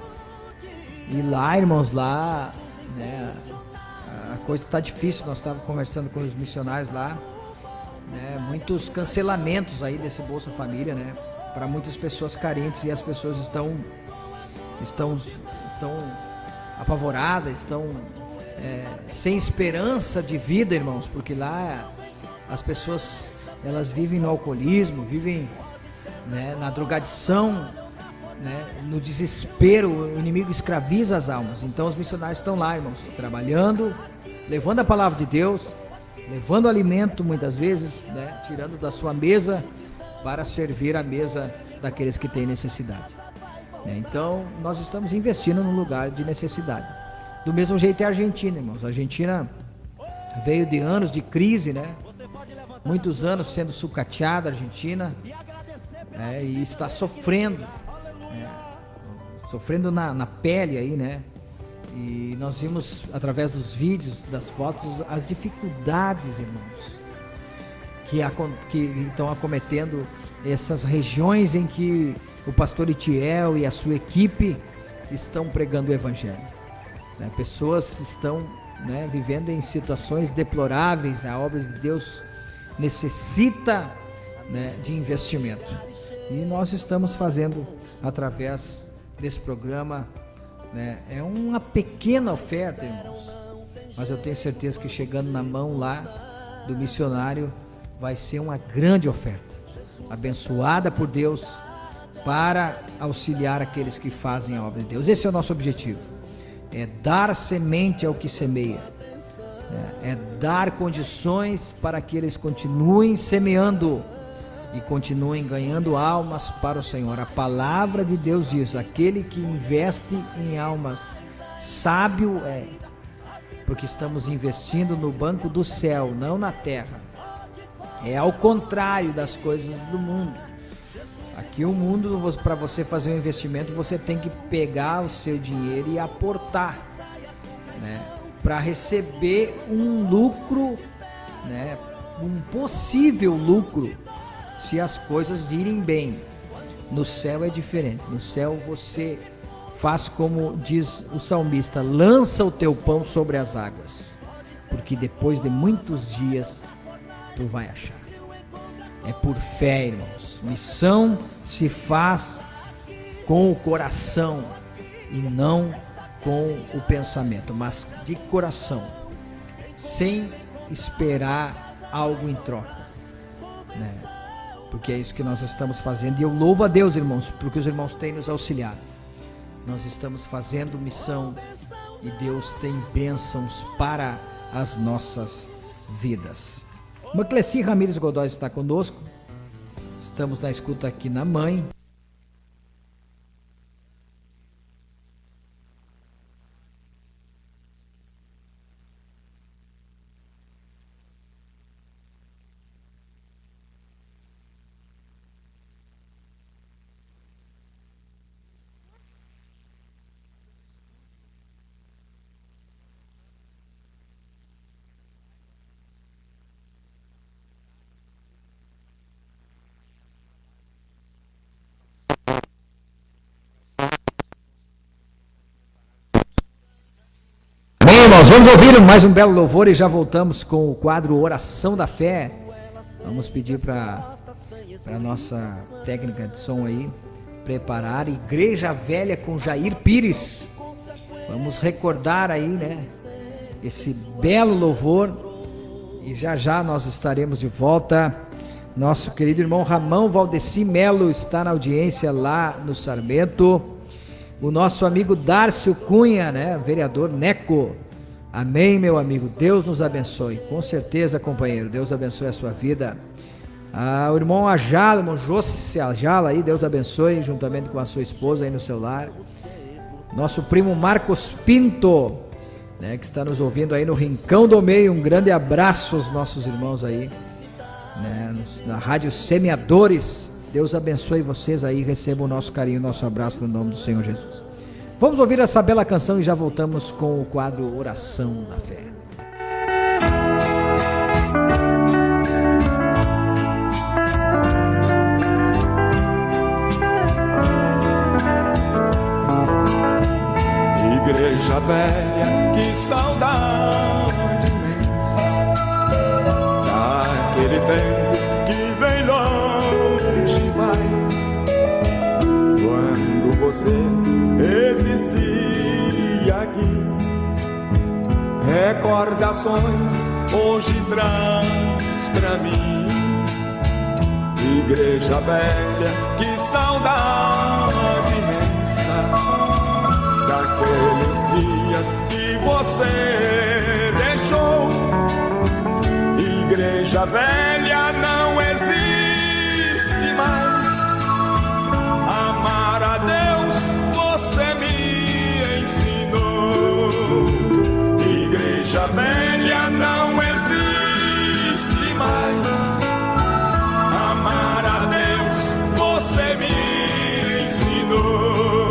E lá, irmãos, lá, né, a coisa está difícil. Nós estávamos conversando com os missionários lá, né, muitos cancelamentos aí desse Bolsa Família, né, para muitas pessoas carentes, e as pessoas estão apavoradas, estão sem esperança de vida, irmãos, porque lá as pessoas, elas vivem no alcoolismo, vivem, né, na drogadição, né, no desespero. O inimigo escraviza as almas. Então os missionários estão lá, irmãos, trabalhando, levando a palavra de Deus, levando alimento muitas vezes, né, tirando da sua mesa para servir a mesa daqueles que têm necessidade. Então nós estamos investindo no lugar de necessidade. Do mesmo jeito é a Argentina, irmãos. A Argentina veio de anos de crise, né? Muitos anos sendo sucateada a Argentina, e está sofrendo, sofrendo na pele aí, né? E nós vimos através dos vídeos, das fotos, as dificuldades, irmãos, que estão acometendo essas regiões em que o pastor Itiel e a sua equipe estão pregando o evangelho. Pessoas estão, né, vivendo em situações deploráveis. A obra de Deus necessita, né, de investimento. E nós estamos fazendo através desse programa, né, é uma pequena oferta, irmãos, mas eu tenho certeza que chegando na mão lá do missionário vai ser uma grande oferta, abençoada por Deus, para auxiliar aqueles que fazem a obra de Deus. Esse é o nosso objetivo, é dar semente ao que semeia, é dar condições para que eles continuem semeando e continuem ganhando almas para o Senhor. A palavra de Deus diz: aquele que investe em almas, sábio é. porque estamos investindo no banco do céu, não na terra. É ao contrário das coisas do mundo. Aqui o mundo, para você fazer um investimento, você tem que pegar o seu dinheiro e aportar, né, para receber um lucro, né, um possível lucro, se as coisas irem bem. No céu é diferente. No céu você faz como diz o salmista: lança o teu pão sobre as águas, porque depois de muitos dias tu vai achar. É por fé, irmãos. Missão se faz com o coração e não com o pensamento, mas de coração, sem esperar algo em troca, né? Porque é isso que nós estamos fazendo, e eu louvo a Deus, irmãos, porque os irmãos têm nos auxiliado. Nós estamos fazendo missão e Deus tem bênçãos para as nossas vidas. Macleci Ramires Godoy está conosco. Estamos na escuta aqui na Mãe. Nós vamos ouvir mais um belo louvor e já voltamos com o quadro Oração da Fé. Vamos pedir para a nossa técnica de som aí preparar Igreja Velha com Jair Pires. Vamos recordar aí, né, esse belo louvor, e já já nós estaremos de volta. Nosso querido irmão Ramão Valdeci Melo está na audiência lá no Sarmento. O nosso amigo Dárcio Cunha, né, vereador Neco. Amém, meu amigo, Deus nos abençoe, com certeza, companheiro, Deus abençoe a sua vida. O irmão Ajala, irmão José Ajala aí, Deus abençoe, juntamente com a sua esposa aí no seu lar. Nosso primo Marcos Pinto, né, que está nos ouvindo aí no Rincão do Meio, um grande abraço aos nossos irmãos aí, né, na Rádio Semeadores. Deus abençoe vocês aí, recebam o nosso carinho, o nosso abraço no nome do Senhor Jesus. Vamos ouvir essa bela canção e já voltamos com o quadro Oração da Fé. Igreja velha, que saudade imensa daquele tempo que bem longe vai, quando você existia aqui. Recordações hoje traz pra mim. Igreja velha, que saudade imensa daqueles dias que você deixou. Igreja velha, não existe mais. Amar a Deus você me ensinou. Igreja velha, não existe mais. Amar a Deus você me ensinou.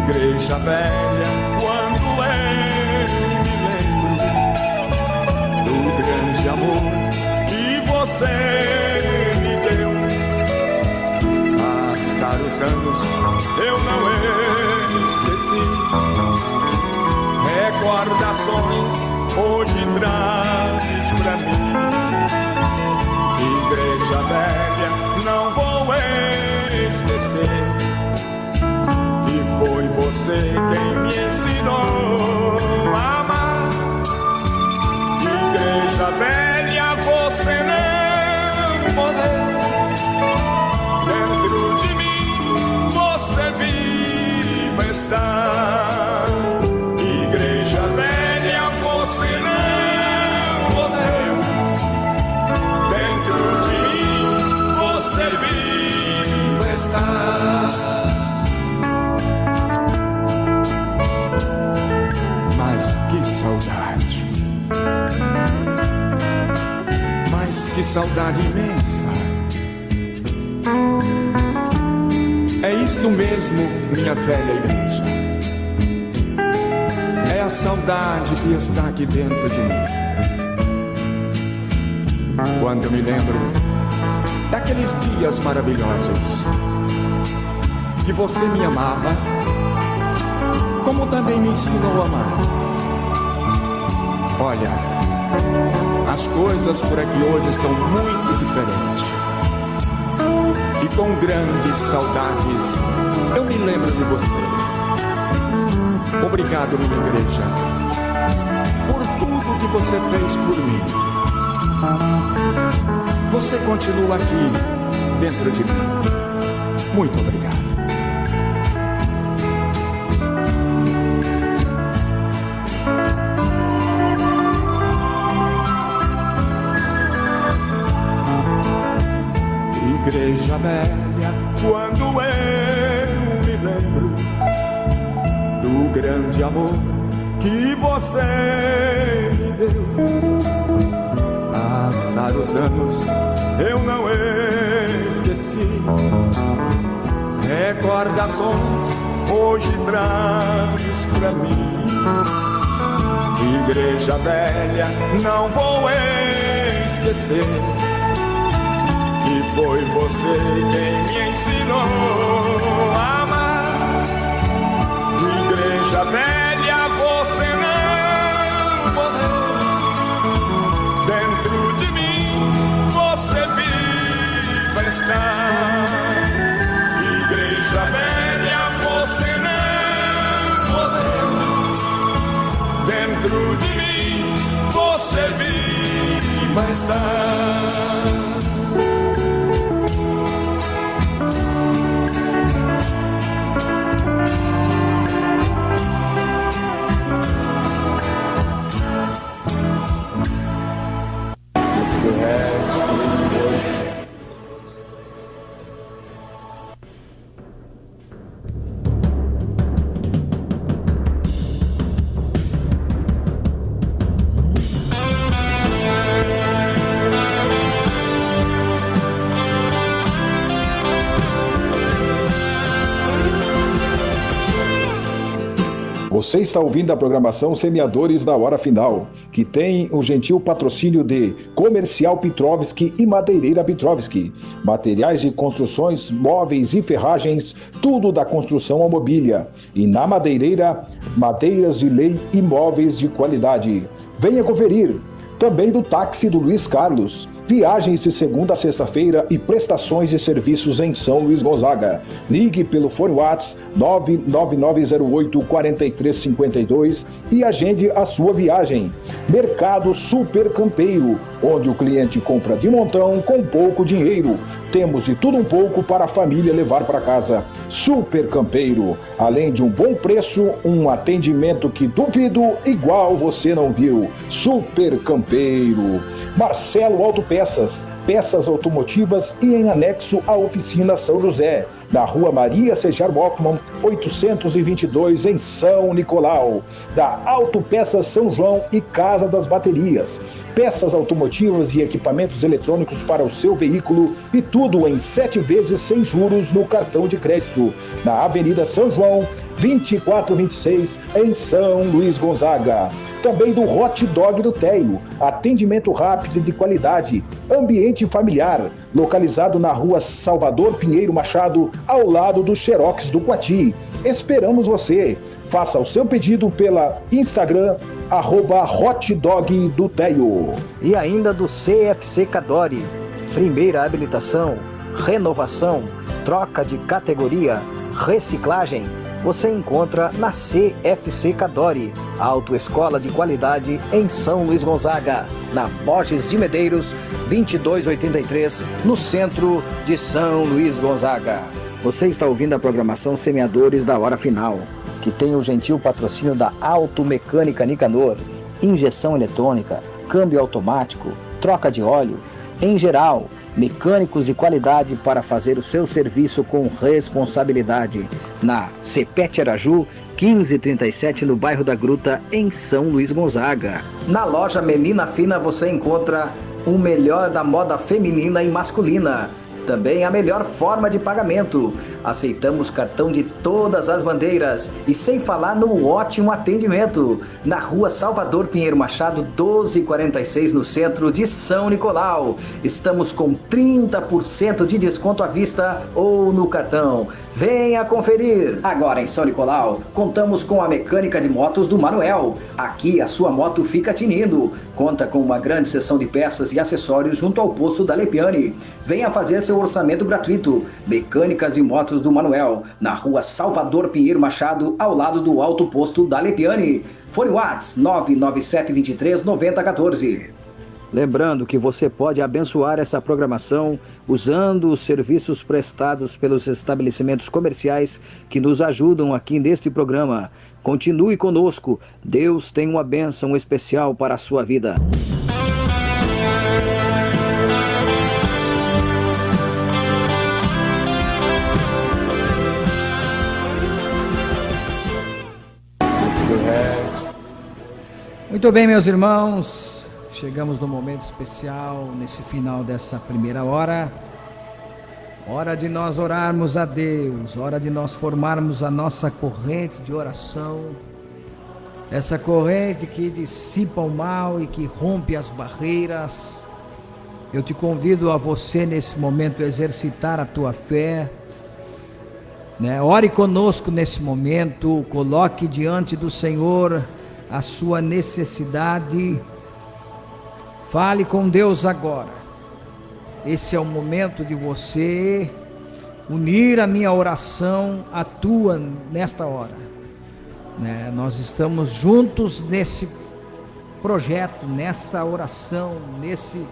Igreja velha, quando eu me lembro do grande amor que você me deu. Passar os anos eu não esqueci. Recordações hoje traz pra mim. Igreja velha, não vou esquecer. Foi você quem me ensinou a amar. Igreja velha, você não morreu. Dentro de mim você viva está. Igreja velha, você não morreu. que saudade imensa. É isto mesmo, minha velha igreja. É a saudade que está aqui dentro de mim. Quando eu me lembro daqueles dias maravilhosos que você me amava, como também me ensinou a amar. Olha, as coisas por aqui hoje estão muito diferentes. E com grandes saudades eu me lembro de você. Obrigado, minha igreja, por tudo que você fez por mim. Você continua aqui dentro de mim. Muito obrigado. Igreja velha, quando eu me lembro do grande amor que você me deu. Passaram os anos, eu não esqueci. Recordações hoje traz pra mim. Igreja velha, não vou esquecer. E foi você quem me ensinou a amar. Igreja velha, você não morreu. Dentro de mim você viva está. Igreja velha, você não morreu. Dentro de mim você viva está. Você está ouvindo a programação Semeadores da Hora Final, que tem o gentil patrocínio de Comercial Pitrovski e Madeireira Pitrovski. Materiais de construções, móveis e ferragens, tudo da construção à mobília. E na Madeireira, madeiras de lei e móveis de qualidade. Venha conferir. Também do táxi do Luiz Carlos. Viagens de segunda a sexta-feira e prestações de serviços em São Luís Gonzaga. Ligue pelo fone WhatsApp 99908-4352 e agende a sua viagem. Mercado Super Campeiro, onde o cliente compra de montão com pouco dinheiro. Temos de tudo um pouco para a família levar para casa. Super Campeiro, além de um bom preço, um atendimento que duvido igual você não viu. Super Campeiro. Marcelo Autopeças, peças automotivas e em anexo à oficina São José, na Rua Maria Sejar Hoffmann, 822, em São Nicolau. Da Autopeças São João e Casa das Baterias. Peças automotivas e equipamentos eletrônicos para o seu veículo e tudo em 7 vezes sem juros no cartão de crédito. Na Avenida São João, 2426, em São Luís Gonzaga. Também do Hot Dog do Teio, atendimento rápido e de qualidade, ambiente familiar, localizado na Rua Salvador Pinheiro Machado, ao lado do Xerox do Coati. Esperamos você. Faça o seu pedido pela Instagram, @hotdogdoteio. E ainda do CFC Cadore, primeira habilitação, renovação, troca de categoria, reciclagem. Você encontra na CFC Cadore, autoescola de qualidade em São Luís Gonzaga, na Borges de Medeiros, 2283, no centro de São Luís Gonzaga. Você está ouvindo a programação Semeadores da Hora Final, que tem o gentil patrocínio da Automecânica Nicanor, injeção eletrônica, câmbio automático, troca de óleo, em geral, mecânicos de qualidade para fazer o seu serviço com responsabilidade. Na Cepete Araju, 1537, no bairro da Gruta, em São Luís Gonzaga. Na loja Menina Fina você encontra o melhor da moda feminina e masculina. Também a melhor forma de pagamento. Aceitamos cartão de todas as bandeiras e sem falar no ótimo atendimento. Na rua Salvador Pinheiro Machado, 1246, no centro de São Nicolau. Estamos com 30% de desconto à vista ou no cartão. Venha conferir! Agora em São Nicolau, contamos com a mecânica de motos do Manuel. Aqui a sua moto fica tinindo. Conta com uma grande seção de peças e acessórios junto ao posto da Lepiane. Venha fazer seu orçamento gratuito. Mecânicas e motos do Manuel, na rua Salvador Pinheiro Machado, ao lado do alto posto da Lepiane. Fone WhatsApp 997239014. Lembrando que você pode abençoar essa programação usando os serviços prestados pelos estabelecimentos comerciais que nos ajudam aqui neste programa. Continue conosco. Deus tem uma bênção especial para a sua vida. Muito bem, meus irmãos, chegamos no momento especial, nesse final dessa primeira hora. Hora de nós orarmos a Deus, hora de nós formarmos a nossa corrente de oração, essa corrente que dissipa o mal e que rompe as barreiras. Eu te convido a você nesse momento exercitar a tua fé, né? Ore conosco nesse momento, coloque diante do Senhor a sua necessidade. Fale com Deus agora. Esse é o momento de você unir a minha oração à tua nesta hora, né? Nós estamos juntos nesse projeto, nessa oração, nesse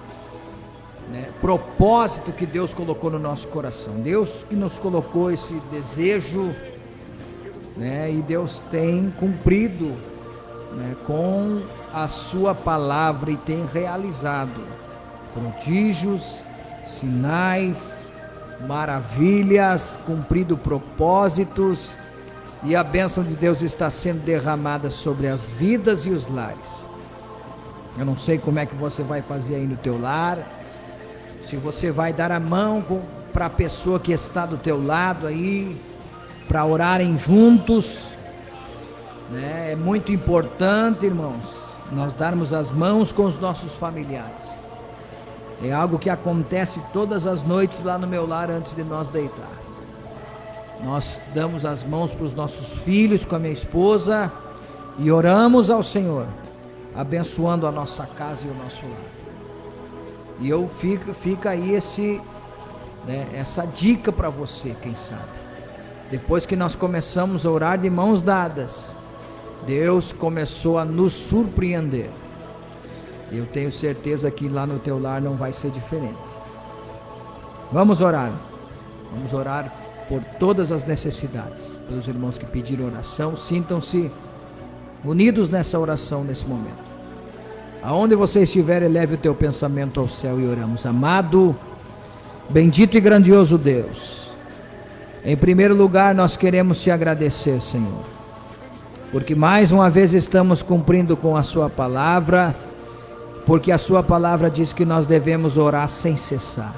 propósito que Deus colocou no nosso coração. Deus que nos colocou esse desejo, né? E Deus tem cumprido, né, com a sua palavra, e tem realizado prodígios, sinais, maravilhas, cumprido propósitos, e a bênção de Deus está sendo derramada sobre as vidas e os lares. Eu não sei como é que você vai fazer aí no teu lar, se você vai dar a mão para a pessoa que está do teu lado aí, para orarem juntos, né? É muito importante, irmãos, nós darmos as mãos com os nossos familiares. É algo que acontece todas as noites lá no meu lar antes de nós deitar. Nós damos as mãos para os nossos filhos com a minha esposa e oramos ao Senhor, abençoando a nossa casa e o nosso lar. E fica aí essa dica para você, quem sabe. Depois que nós começamos a orar de mãos dadas, Deus começou a nos surpreender. Eu tenho certeza que lá no teu lar não vai ser diferente. Vamos orar. Vamos orar por todas as necessidades. Pelos irmãos que pediram oração, sintam-se unidos nessa oração nesse momento. Aonde você estiver, eleve o teu pensamento ao céu e oramos. Amado, bendito e grandioso Deus, em primeiro lugar nós queremos te agradecer, Senhor, porque mais uma vez estamos cumprindo com a sua palavra, porque a sua palavra diz que nós devemos orar sem cessar.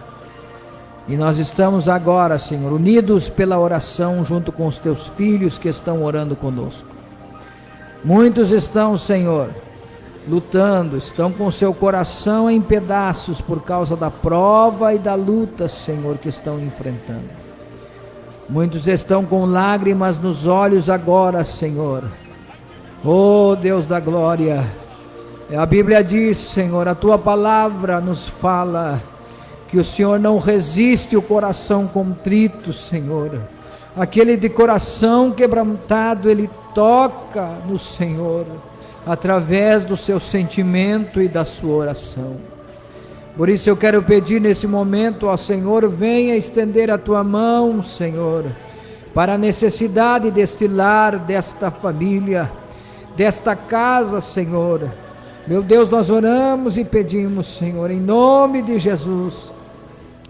E nós estamos agora, Senhor, unidos pela oração junto com os teus filhos que estão orando conosco. Muitos estão, Senhor, lutando, estão com seu coração em pedaços por causa da prova e da luta, Senhor, que estão enfrentando. Muitos estão com lágrimas nos olhos agora, Senhor. Oh Deus da glória, a Bíblia diz, Senhor, a tua palavra nos fala que o Senhor não resiste o coração contrito, Senhor. Aquele de coração quebrantado, Ele toca no Senhor, através do seu sentimento e da sua oração. Por isso eu quero pedir nesse momento ao Senhor, venha estender a tua mão, Senhor, para a necessidade deste lar, desta família, desta casa, Senhor. Meu Deus, nós oramos e pedimos, Senhor, em nome de Jesus,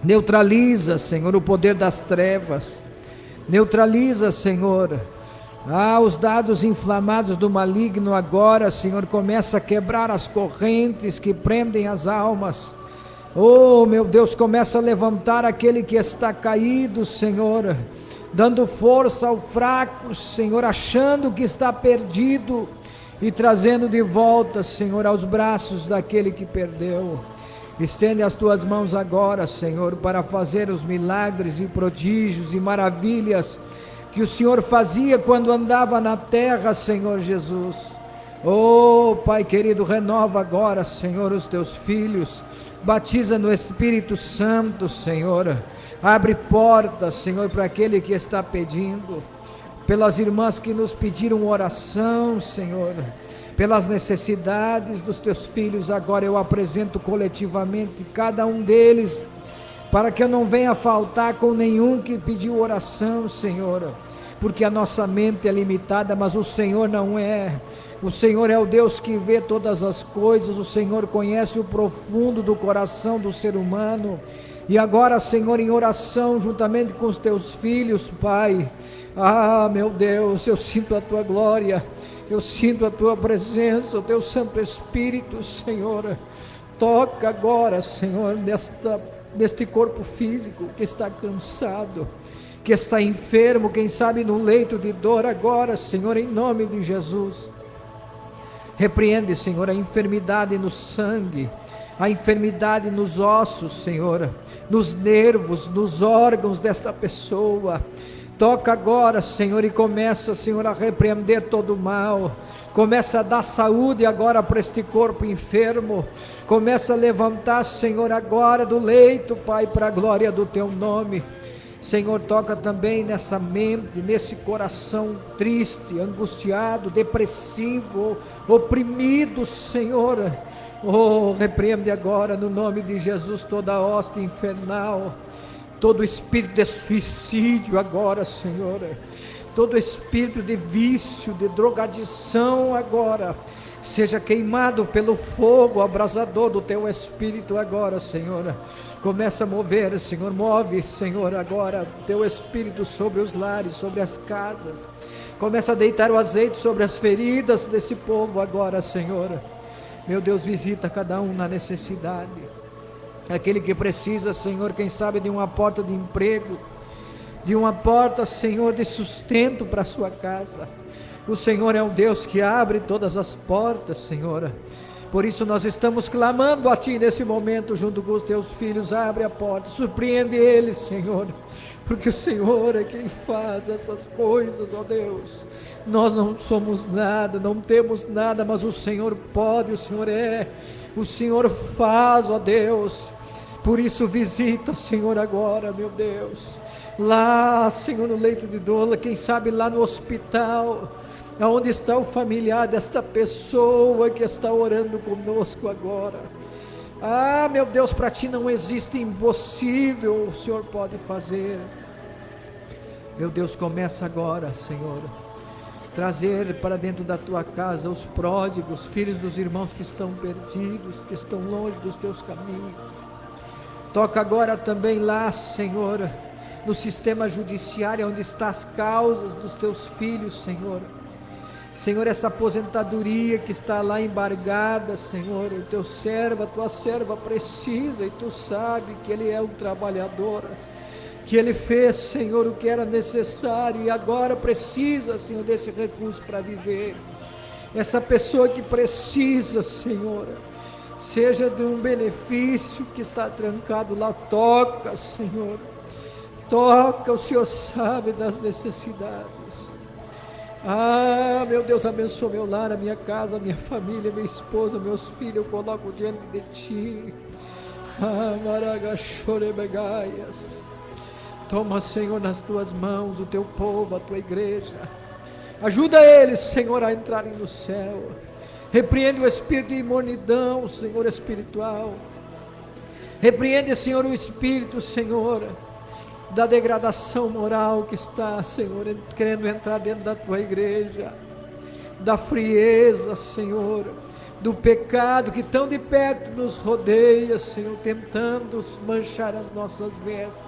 neutraliza, Senhor, o poder das trevas, neutraliza, Senhor, os dados inflamados do maligno agora, Senhor, começa a quebrar as correntes que prendem as almas, Oh, meu Deus, começa a levantar aquele que está caído, Senhor, dando força ao fraco, Senhor, achando que está perdido, e trazendo de volta, Senhor, aos braços daquele que perdeu. Estende as tuas mãos agora, Senhor, para fazer os milagres e prodígios e maravilhas que o Senhor fazia quando andava na terra, Senhor Jesus. Oh, Pai querido, renova agora, Senhor, os teus filhos, batiza no Espírito Santo, Senhor, abre portas, Senhor, para aquele que está pedindo, pelas irmãs que nos pediram oração, Senhor, pelas necessidades dos teus filhos, agora eu apresento coletivamente cada um deles, para que eu não venha faltar com nenhum que pediu oração, Senhor, porque a nossa mente é limitada, mas o Senhor não é. O Senhor é o Deus que vê todas as coisas, o Senhor conhece o profundo do coração do ser humano. E agora, Senhor, em oração, juntamente com os teus filhos, Pai, meu Deus, eu sinto a tua glória, eu sinto a tua presença, o teu Santo Espírito, Senhor. Toca agora, Senhor, neste corpo físico que está cansado, que está enfermo, quem sabe no leito de dor agora, Senhor, em nome de Jesus. Repreende, Senhor, a enfermidade no sangue, a enfermidade nos ossos, Senhor, nos nervos, nos órgãos desta pessoa. Toca agora, Senhor, e começa, Senhor, a repreender todo o mal. Começa a dar saúde agora para este corpo enfermo. Começa a levantar, Senhor, agora do leito, Pai, para a glória do teu nome. Senhor, toca também nessa mente, nesse coração triste, angustiado, depressivo, oprimido, Senhor. Oh, repreende agora no nome de Jesus toda a hoste infernal, todo espírito de suicídio agora, Senhor, todo espírito de vício, de drogadição agora, seja queimado pelo fogo abrasador do teu Espírito agora, Senhor. Começa a mover, Senhor, move, Senhor, agora teu Espírito sobre os lares, sobre as casas. Começa a deitar o azeite sobre as feridas desse povo agora, Senhor. Meu Deus, visita cada um na necessidade. Aquele que precisa, Senhor, quem sabe de uma porta de emprego, de uma porta, Senhor, de sustento para a sua casa. O Senhor é um Deus que abre todas as portas, Senhor. Por isso nós estamos clamando a Ti nesse momento, junto com os Teus filhos. Abre a porta, surpreende eles, Senhor, porque o Senhor é quem faz essas coisas, ó Deus. Nós não somos nada, não temos nada, mas o Senhor pode, o Senhor é, o Senhor faz, ó Deus. Por isso visita, Senhor, agora, meu Deus, lá, Senhor, no leito de dor, quem sabe lá no hospital, aonde está o familiar desta pessoa que está orando conosco agora. Meu Deus, para Ti não existe impossível, o Senhor pode fazer. Meu Deus, começa agora, Senhor, trazer para dentro da Tua casa os pródigos, filhos dos irmãos que estão perdidos, que estão longe dos Teus caminhos. Toca agora também lá, Senhor, no sistema judiciário, onde estão as causas dos Teus filhos, Senhor. Senhor, essa aposentadoria que está lá embargada, Senhor, o Teu servo, a Tua serva precisa, e Tu sabe que ele é um trabalhador, que ele fez, Senhor, o que era necessário, e agora precisa, Senhor, desse recurso para viver. Essa pessoa que precisa, Senhor, seja de um benefício que está trancado lá, toca, Senhor, toca, o Senhor sabe das necessidades. Meu Deus, abençoa meu lar, a minha casa, a minha família, minha esposa, meus filhos, eu coloco diante de Ti. Maragachorebegaias. Toma, Senhor, nas Tuas mãos o Teu povo, a Tua igreja. Ajuda eles, Senhor, a entrarem no céu. Repreende o espírito de imunidão, Senhor, espiritual. Repreende, Senhor, o espírito, Senhor, da degradação moral que está, Senhor, querendo entrar dentro da Tua igreja, da frieza, Senhor, do pecado que tão de perto nos rodeia, Senhor, tentando manchar as nossas vestes.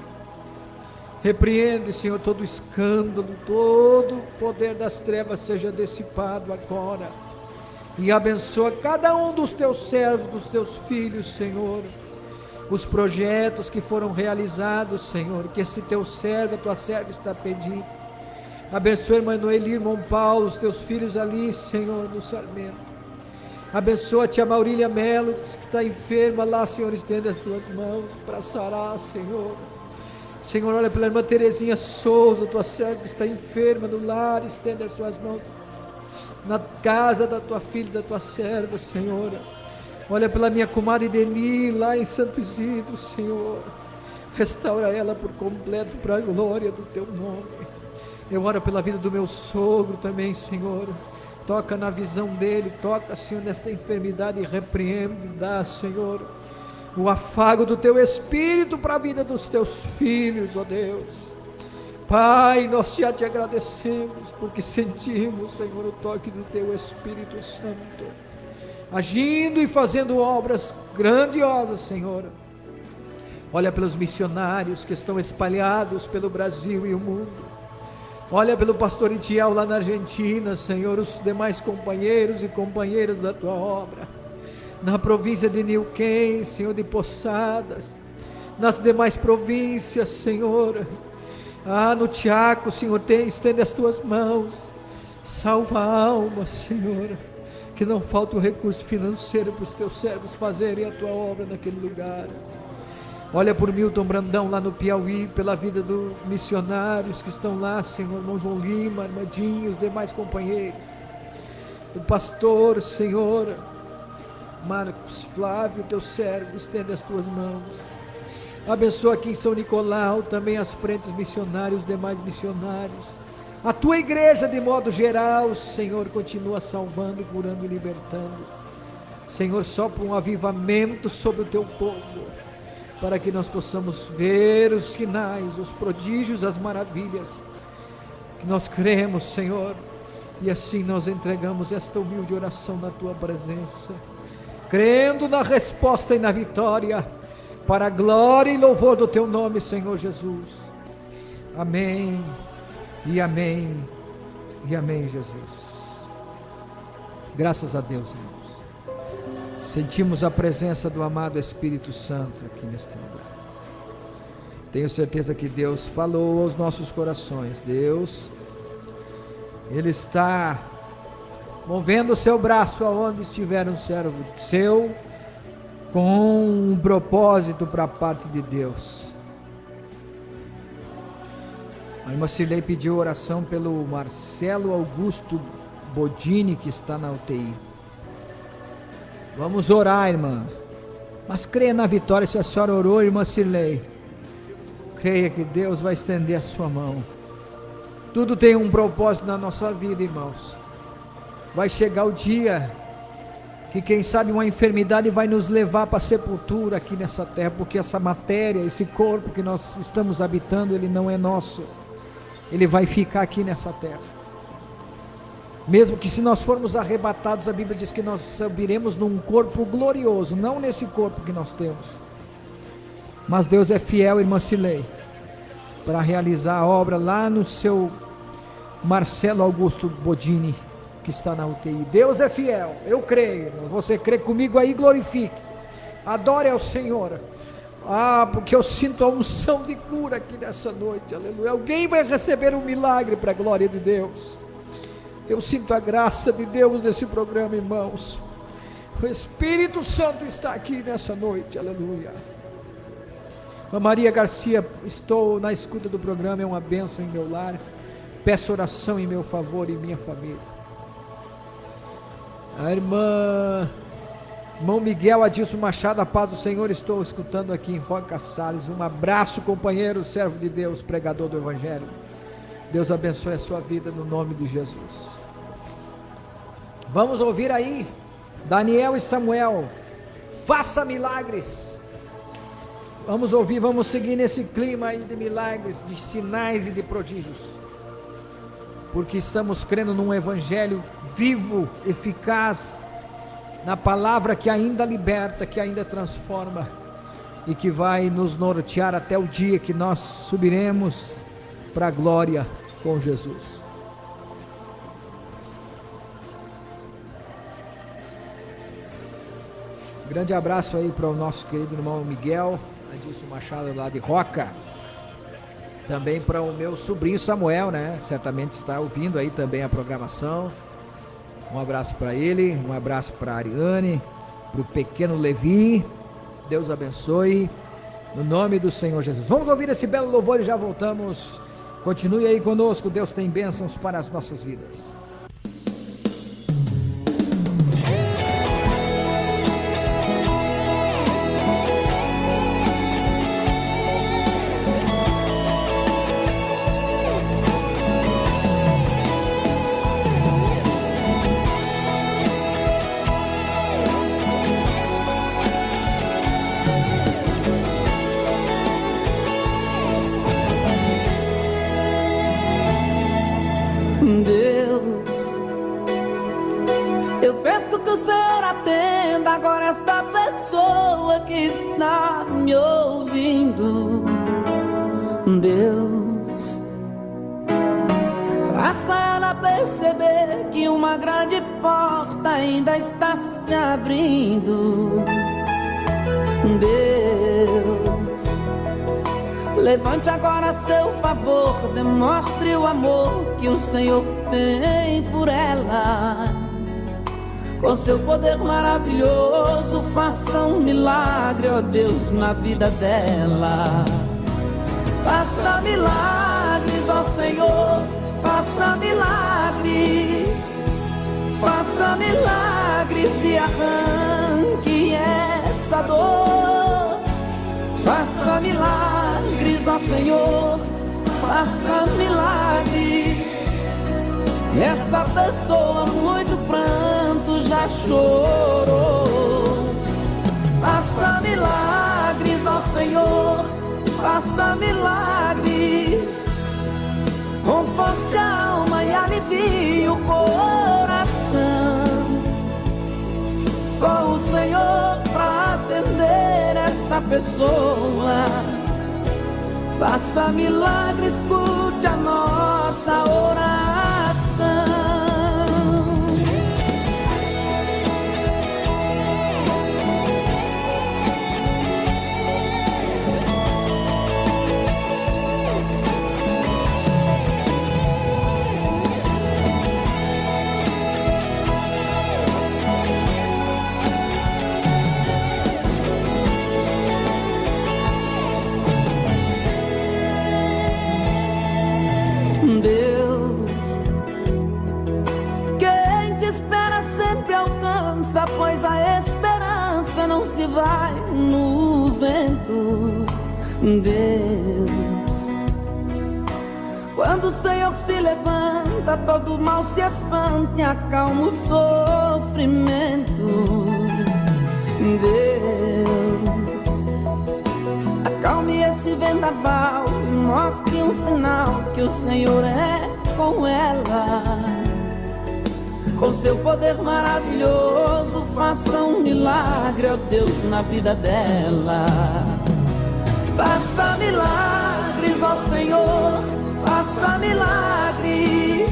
Repreende, Senhor, todo escândalo, todo o poder das trevas seja dissipado agora, e abençoa cada um dos Teus servos, dos Teus filhos, Senhor. os projetos que foram realizados, Senhor, que esse teu servo, a tua serva está pedindo. Abençoa a irmã Noeli, irmão Paulo, os teus filhos ali, Senhor, no Sarmento. Abençoa a tia Maurília Melo, que está enferma lá, Senhor, estende as tuas mãos para sarar, Senhor. Senhor, olha pela irmã Terezinha Souza, tua serva que está enferma no lar, estende as tuas mãos na casa da tua filha, da tua serva, Senhor. Olha pela minha comadre Deni, lá em Santo Isidro, Senhor. Restaura ela por completo para a glória do teu nome. Eu oro pela vida do meu sogro também, Senhor. Toca na visão dele, toca, Senhor, nesta enfermidade e repreende, dá, Senhor, o afago do teu Espírito para a vida dos teus filhos, ó Deus. Pai, nós já te agradecemos, porque sentimos, Senhor, o toque do teu Espírito Santo, agindo e fazendo obras grandiosas, Senhor. Olha pelos missionários que estão espalhados pelo Brasil e o mundo. Olha pelo pastor Itiel lá na Argentina, Senhor, os demais companheiros e companheiras da tua obra, na província de Neuquén, Senhor, de Poçadas, nas demais províncias, Senhor, no Tiaco, Senhor, estende as tuas mãos, salva a alma, Senhor, que não falta o recurso financeiro para os teus servos fazerem a tua obra naquele lugar. Olha por Milton Brandão lá no Piauí, pela vida dos missionários que estão lá, Senhor, irmão João Lima, Armandinho, os demais companheiros, o pastor, Senhor, Marcos Flávio, teu servo, estende as tuas mãos. Abençoa aqui em São Nicolau também as frentes missionárias, os demais missionários. A tua igreja de modo geral, Senhor, continua salvando, curando e libertando. Senhor, sopra um avivamento sobre o teu povo, para que nós possamos ver os sinais, os prodígios, as maravilhas, que nós cremos, Senhor, e assim nós entregamos esta humilde oração na tua presença, crendo na resposta e na vitória, para a glória e louvor do teu nome, Senhor Jesus. Amém, e amém, e amém, Jesus. Graças a Deus, irmãos. Sentimos a presença do amado Espírito Santo aqui neste lugar. Tenho certeza que Deus falou aos nossos corações. Deus, Ele está movendo o seu braço aonde estiver um servo seu, com um propósito para a parte de Deus. A irmã Cirlei pediu oração pelo Marcelo Augusto Bodini, que está na UTI. Vamos orar, irmã, mas creia na vitória. Se a senhora orou, irmã Cirlei, creia que Deus vai estender a sua mão. Tudo tem um propósito na nossa vida, irmãos. Vai chegar o dia que, quem sabe, uma enfermidade vai nos levar para a sepultura aqui nessa terra, porque essa matéria, esse corpo que nós estamos habitando, ele não é nosso, ele vai ficar aqui nessa terra. Mesmo que, se nós formos arrebatados, a Bíblia diz que nós subiremos num corpo glorioso, não nesse corpo que nós temos. Mas Deus é fiel, irmã Cilei, para realizar a obra lá no seu Marcelo Augusto Bodini, que está na UTI. Deus é fiel, eu creio, irmão. Você crê comigo aí? Glorifique, adore ao Senhor. Porque eu sinto a unção de cura aqui nessa noite, aleluia. Alguém vai receber um milagre para a glória de Deus. Eu sinto a graça de Deus nesse programa, irmãos. O Espírito Santo está aqui nessa noite, aleluia. A Maria Garcia, estou na escuta do programa, é uma bênção em meu lar. Peço oração em meu favor e minha família. A irmão Miguel Adilson Machado, a paz do Senhor, estou escutando aqui em Roca Salles. Um abraço, companheiro, servo de Deus, pregador do Evangelho. Deus abençoe a sua vida no nome de Jesus. Vamos ouvir aí Daniel e Samuel, faça milagres. Vamos ouvir, vamos seguir nesse clima aí de milagres, de sinais e de prodígios, porque estamos crendo num evangelho vivo, eficaz, na palavra que ainda liberta, que ainda transforma e que vai nos nortear até o dia que nós subiremos para a glória com Jesus. Grande abraço aí para o nosso querido irmão Miguel Adilson Machado, lá de Roca. Também para o meu sobrinho Samuel, né? Certamente está ouvindo aí também a programação. Um abraço para ele, um abraço para a Ariane, para o pequeno Levi. Deus abençoe, no nome do Senhor Jesus. Vamos ouvir esse belo louvor e já voltamos. Continue aí conosco, Deus tem bênçãos para as nossas vidas. Agora esta pessoa que está me ouvindo, Deus, faça ela perceber que uma grande porta ainda está se abrindo. Deus, levante agora a seu favor, demonstre o amor que o Senhor tem por ela. Com seu poder maravilhoso, faça um milagre, ó Deus, na vida dela. Faça milagres, ó Senhor, faça milagres. Faça milagres e arranque essa dor. Faça milagres, ó Senhor, faça milagres. Essa pessoa muito pranto já chorou. Faça milagres, ó Senhor, faça milagres. Conforte a alma e alivie o coração. Só o Senhor para atender esta pessoa. Faça milagres, escute a nossa oração. Pois a esperança não se vai no vento. Deus, quando o Senhor se levanta, todo mal se espanta e acalma o sofrimento. Deus, acalme esse vendaval e mostre um sinal que o Senhor é com ela. Com seu poder maravilhoso, faça um milagre, ó Deus, na vida dela. Faça milagres, ó Senhor, faça milagres.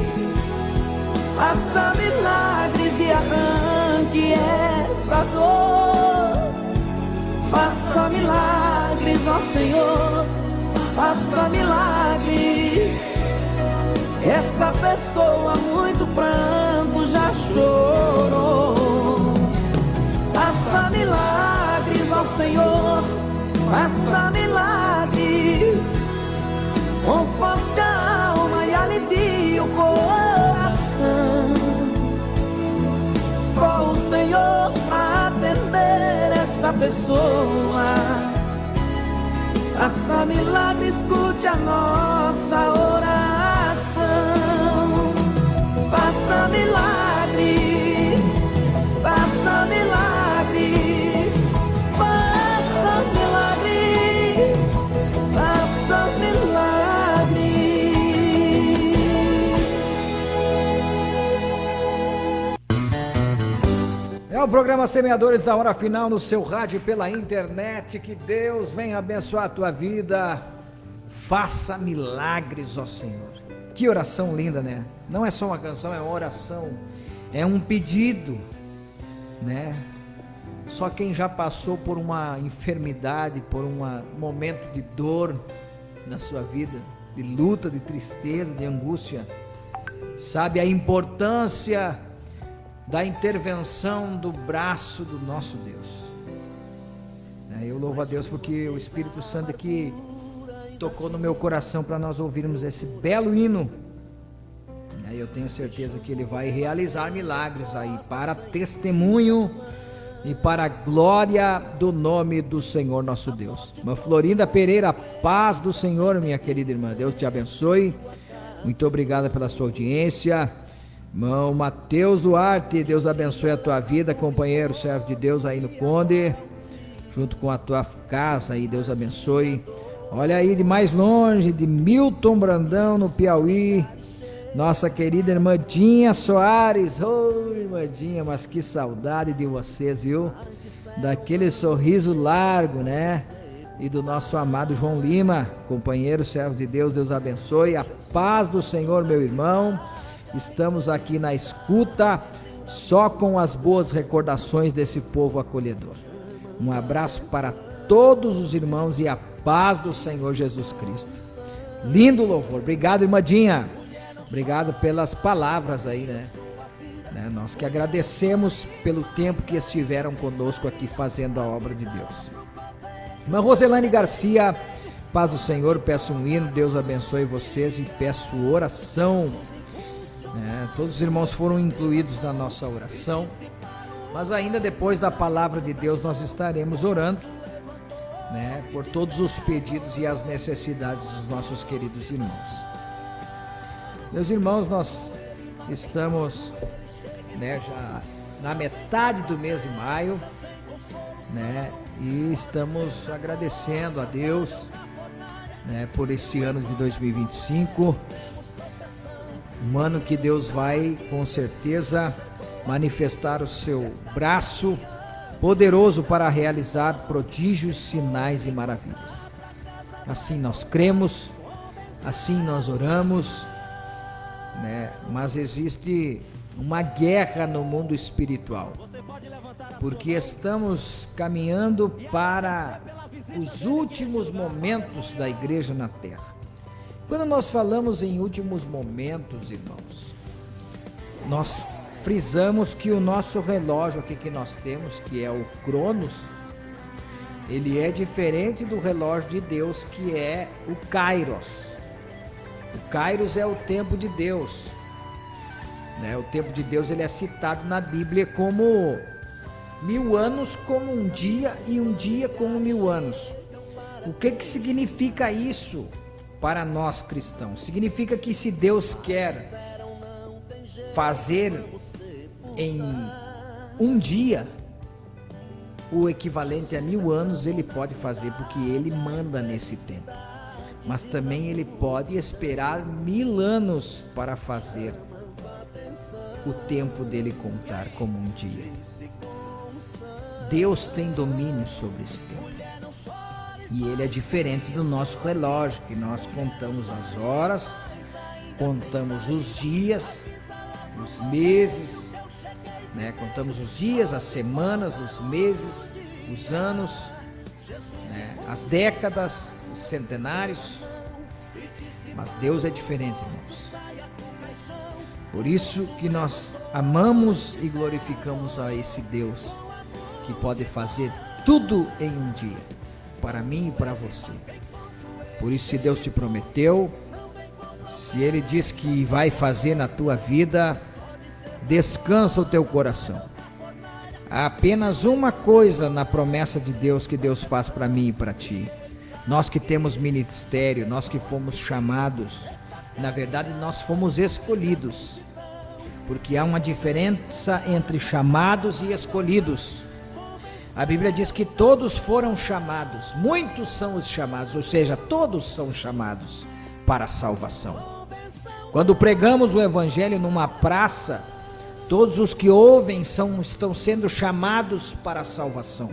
Faça milagres e arranque essa dor. Faça milagres, ó Senhor, faça milagres. Essa pessoa muito pranto já chorou. Faça milagres, ó Senhor, faça milagres. Conforte a alma e alivie o coração. Só o Senhor para atender esta pessoa. Faça milagre, escute a nossa oração. Faça milagres, faça milagres, faça milagres, faça milagres. É o programa Semeadores da Hora Final no seu rádio e pela internet. Que Deus venha abençoar a tua vida. Faça milagres, ó Senhor. Que oração linda, né? Não é só uma canção, é uma oração, é um pedido, né? Só quem já passou por uma enfermidade, por um momento de dor na sua vida, de luta, de tristeza, de angústia, sabe a importância da intervenção do braço do nosso Deus. Eu louvo a Deus porque o Espírito Santo aqui tocou no meu coração para nós ouvirmos esse belo hino. Eu tenho certeza que Ele vai realizar milagres aí para testemunho e para a glória do nome do Senhor nosso Deus. Irmã Florinda Pereira, paz do Senhor, minha querida irmã. Deus te abençoe. Muito obrigada pela sua audiência. Irmão Mateus Duarte, Deus abençoe a tua vida, companheiro, servo de Deus aí no Conde, junto com a tua casa aí, Deus abençoe. Olha aí de mais longe, de Milton Brandão, no Piauí, nossa querida irmã Dinha Soares. Irmã Dinha, mas que saudade de vocês, viu? Daquele sorriso largo, né? E do nosso amado João Lima, companheiro, servo de Deus, Deus abençoe. A paz do Senhor, meu irmão. Estamos aqui na escuta, só com as boas recordações desse povo acolhedor. Um abraço para todos os irmãos e a paz do Senhor Jesus Cristo. Lindo louvor. Obrigado, irmã Dinha. Obrigado pelas palavras aí, né? Nós que agradecemos pelo tempo que estiveram conosco aqui fazendo a obra de Deus. Irmã Roselane Garcia, paz do Senhor, peço um hino, Deus abençoe vocês e peço oração. Todos os irmãos foram incluídos na nossa oração, mas ainda depois da palavra de Deus nós estaremos orando, por todos os pedidos e as necessidades dos nossos queridos irmãos. Meus irmãos, nós estamos já na metade do mês de maio, e estamos agradecendo a Deus por esse ano de 2025, um ano que Deus vai com certeza manifestar o seu braço poderoso para realizar prodígios, sinais e maravilhas. Assim nós cremos, assim nós oramos, mas existe uma guerra no mundo espiritual, porque estamos caminhando para os últimos momentos da igreja na terra. Quando nós falamos em últimos momentos, irmãos, nós frisamos que o nosso relógio aqui que nós temos, que é o Cronos, ele é diferente do relógio de Deus, que é o Kairos. O Kairos é o tempo de Deus. O tempo de Deus ele é citado na Bíblia como 1000 anos como um dia e um dia como 1000 anos. O que significa isso para nós cristãos? Significa que se Deus quer fazer em um dia o equivalente a 1000 anos, ele pode fazer, porque ele manda nesse tempo. Mas também ele pode esperar 1000 anos para fazer o tempo dele contar como um dia. Deus tem domínio sobre esse tempo. E ele é diferente do nosso relógio, que nós contamos as horas, contamos os dias, os meses, contamos os dias, as semanas, os meses, os anos, as décadas, os centenários. Mas Deus é diferente, irmãos. Por isso que nós amamos e glorificamos a esse Deus que pode fazer tudo em um dia, para mim e para você. Por isso, se Deus te prometeu, se Ele diz que vai fazer na tua vida, descansa o teu coração. Há apenas uma coisa na promessa de Deus que Deus faz para mim e para ti. Nós que temos ministério, nós que fomos chamados, na verdade nós fomos escolhidos, porque há uma diferença entre chamados e escolhidos. A Bíblia diz que todos foram chamados, muitos são os chamados, ou seja, todos são chamados para a salvação. Quando pregamos o Evangelho numa praça, todos os que ouvem estão sendo chamados para a salvação.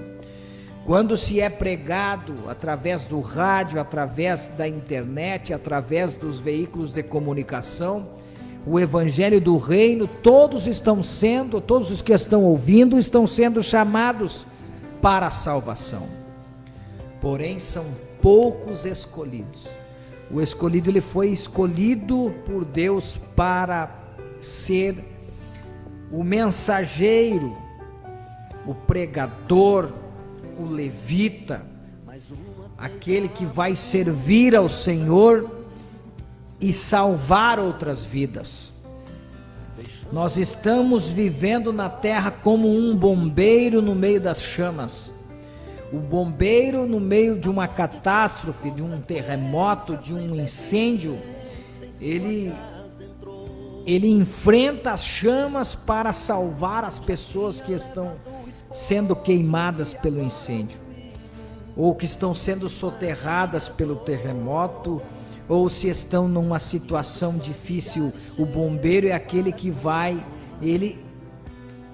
Quando se é pregado através do rádio, através da internet, através dos veículos de comunicação, o Evangelho do Reino, todos os que estão ouvindo estão sendo chamados para a salvação. Porém, são poucos escolhidos. O escolhido, ele foi escolhido por Deus para ser o mensageiro, o pregador, o levita, aquele que vai servir ao Senhor e salvar outras vidas. Nós estamos vivendo na terra como um bombeiro no meio das chamas. O bombeiro no meio de uma catástrofe, de um terremoto, de um incêndio, ele enfrenta as chamas para salvar as pessoas que estão sendo queimadas pelo incêndio, ou que estão sendo soterradas pelo terremoto, ou se estão numa situação difícil. O bombeiro é aquele que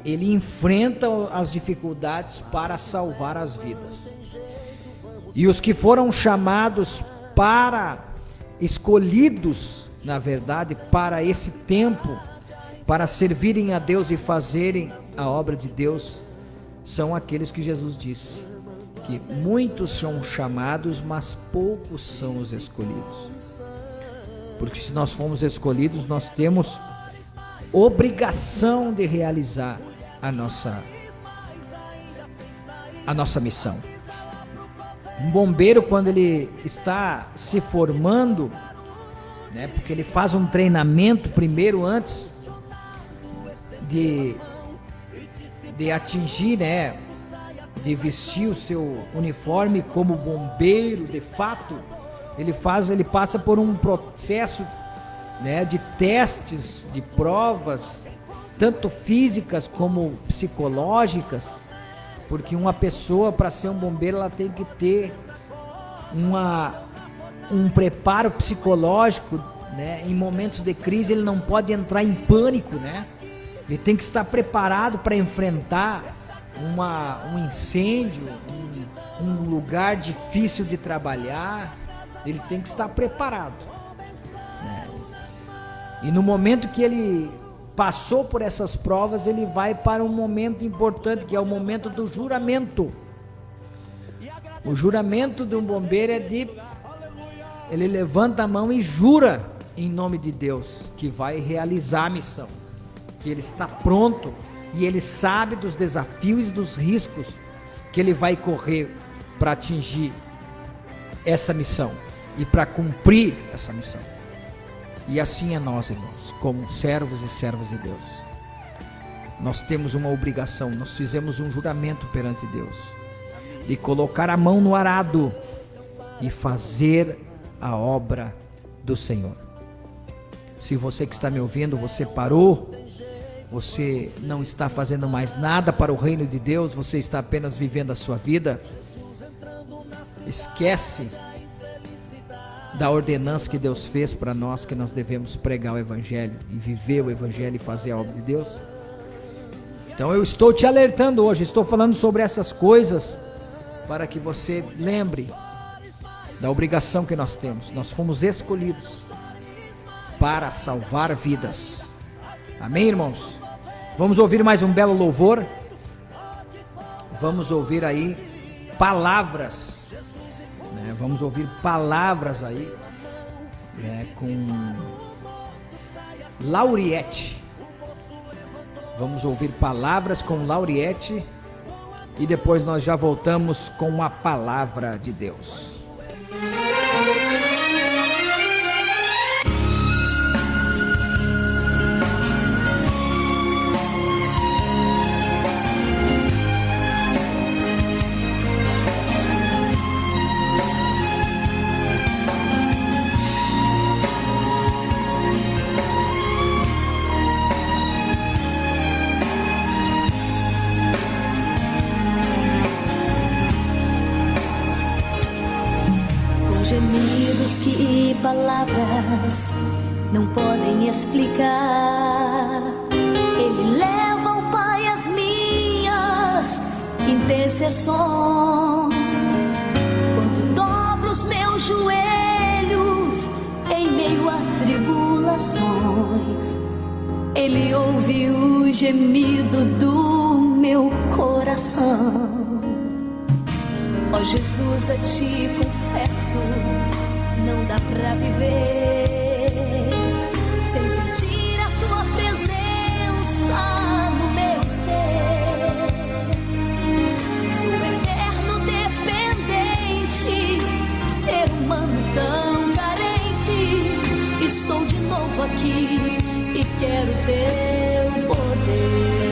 ele enfrenta as dificuldades para salvar as vidas. E os que foram chamados escolhidos, na verdade, para esse tempo, para servirem a Deus e fazerem a obra de Deus, são aqueles que Jesus disse, que muitos são chamados, mas poucos são os escolhidos. Porque se nós fomos escolhidos, nós temos obrigação de realizar a nossa missão. Um bombeiro, quando ele está se formando, né, porque ele faz um treinamento primeiro antes de atingir, né, de vestir o seu uniforme como bombeiro, de fato, ele passa por um processo, né, de testes, de provas, tanto físicas como psicológicas, porque uma pessoa, para ser um bombeiro, ela tem que ter um preparo psicológico, né? Em momentos de crise ele não pode entrar em pânico, né? Ele tem que estar preparado para enfrentar um incêndio, um lugar difícil de trabalhar. Ele tem que estar preparado, né? E no momento que ele passou por essas provas, ele vai para um momento importante, que é o momento do juramento. O juramento de um bombeiro ele levanta a mão e jura em nome de Deus que vai realizar a missão, que ele está pronto e ele sabe dos desafios e dos riscos que ele vai correr para atingir essa missão e para cumprir essa missão. E assim é nós, irmãos, como servos e servas de Deus. Nós temos uma obrigação, nós fizemos um juramento perante Deus, de colocar a mão no arado e fazer a obra do Senhor. Se você que está me ouvindo, você parou, você não está fazendo mais nada para o reino de Deus, você está apenas vivendo a sua vida, esquece da ordenança que Deus fez para nós, que nós devemos pregar o Evangelho e viver o Evangelho e fazer a obra de Deus. Então eu estou te alertando hoje, estou falando sobre essas coisas para que você lembre da obrigação que nós temos. Nós fomos escolhidos para salvar vidas. Amém, irmãos? Vamos ouvir mais um belo louvor. Vamos ouvir aí palavras, né? Vamos ouvir palavras aí, né, com Lauriette. Vamos ouvir palavras com Lauriette e depois nós já voltamos com a palavra de Deus. Gemidos que palavras não podem explicar. Ele leva ao Pai as minhas intercessões. Quando dobro os meus joelhos em meio às tribulações, Ele ouve o gemido do meu coração. Ó Jesus, a ti confesso, não dá pra viver sem sentir a tua presença no meu ser. Sou eterno dependente, ser humano tão carente. Estou de novo aqui e quero teu poder.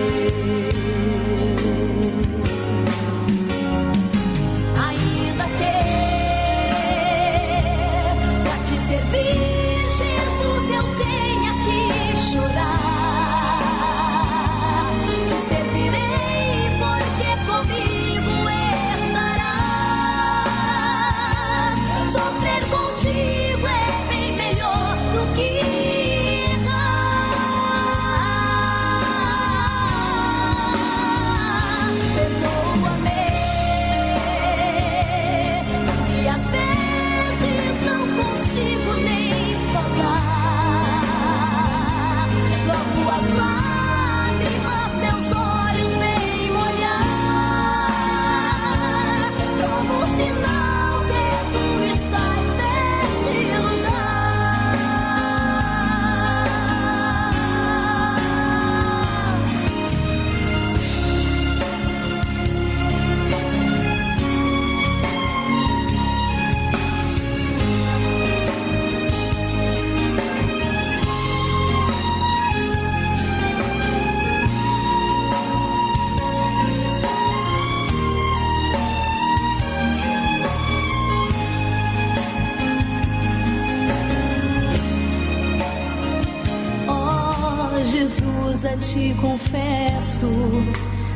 A te confesso,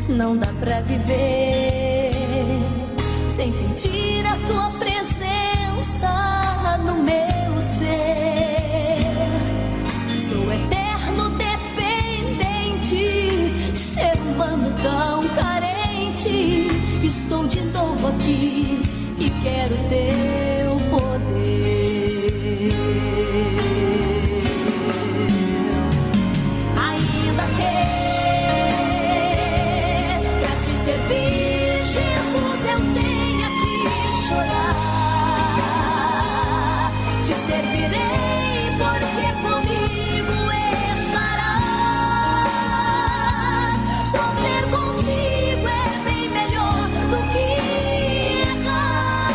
não dá pra viver sem sentir a tua presença no meu ser. Sou eterno dependente, ser humano tão carente. Estou de novo aqui e quero teu poder. Jesus, eu tenho que chorar. Te servirei porque comigo estarás. Sofrer contigo é bem melhor do que errar.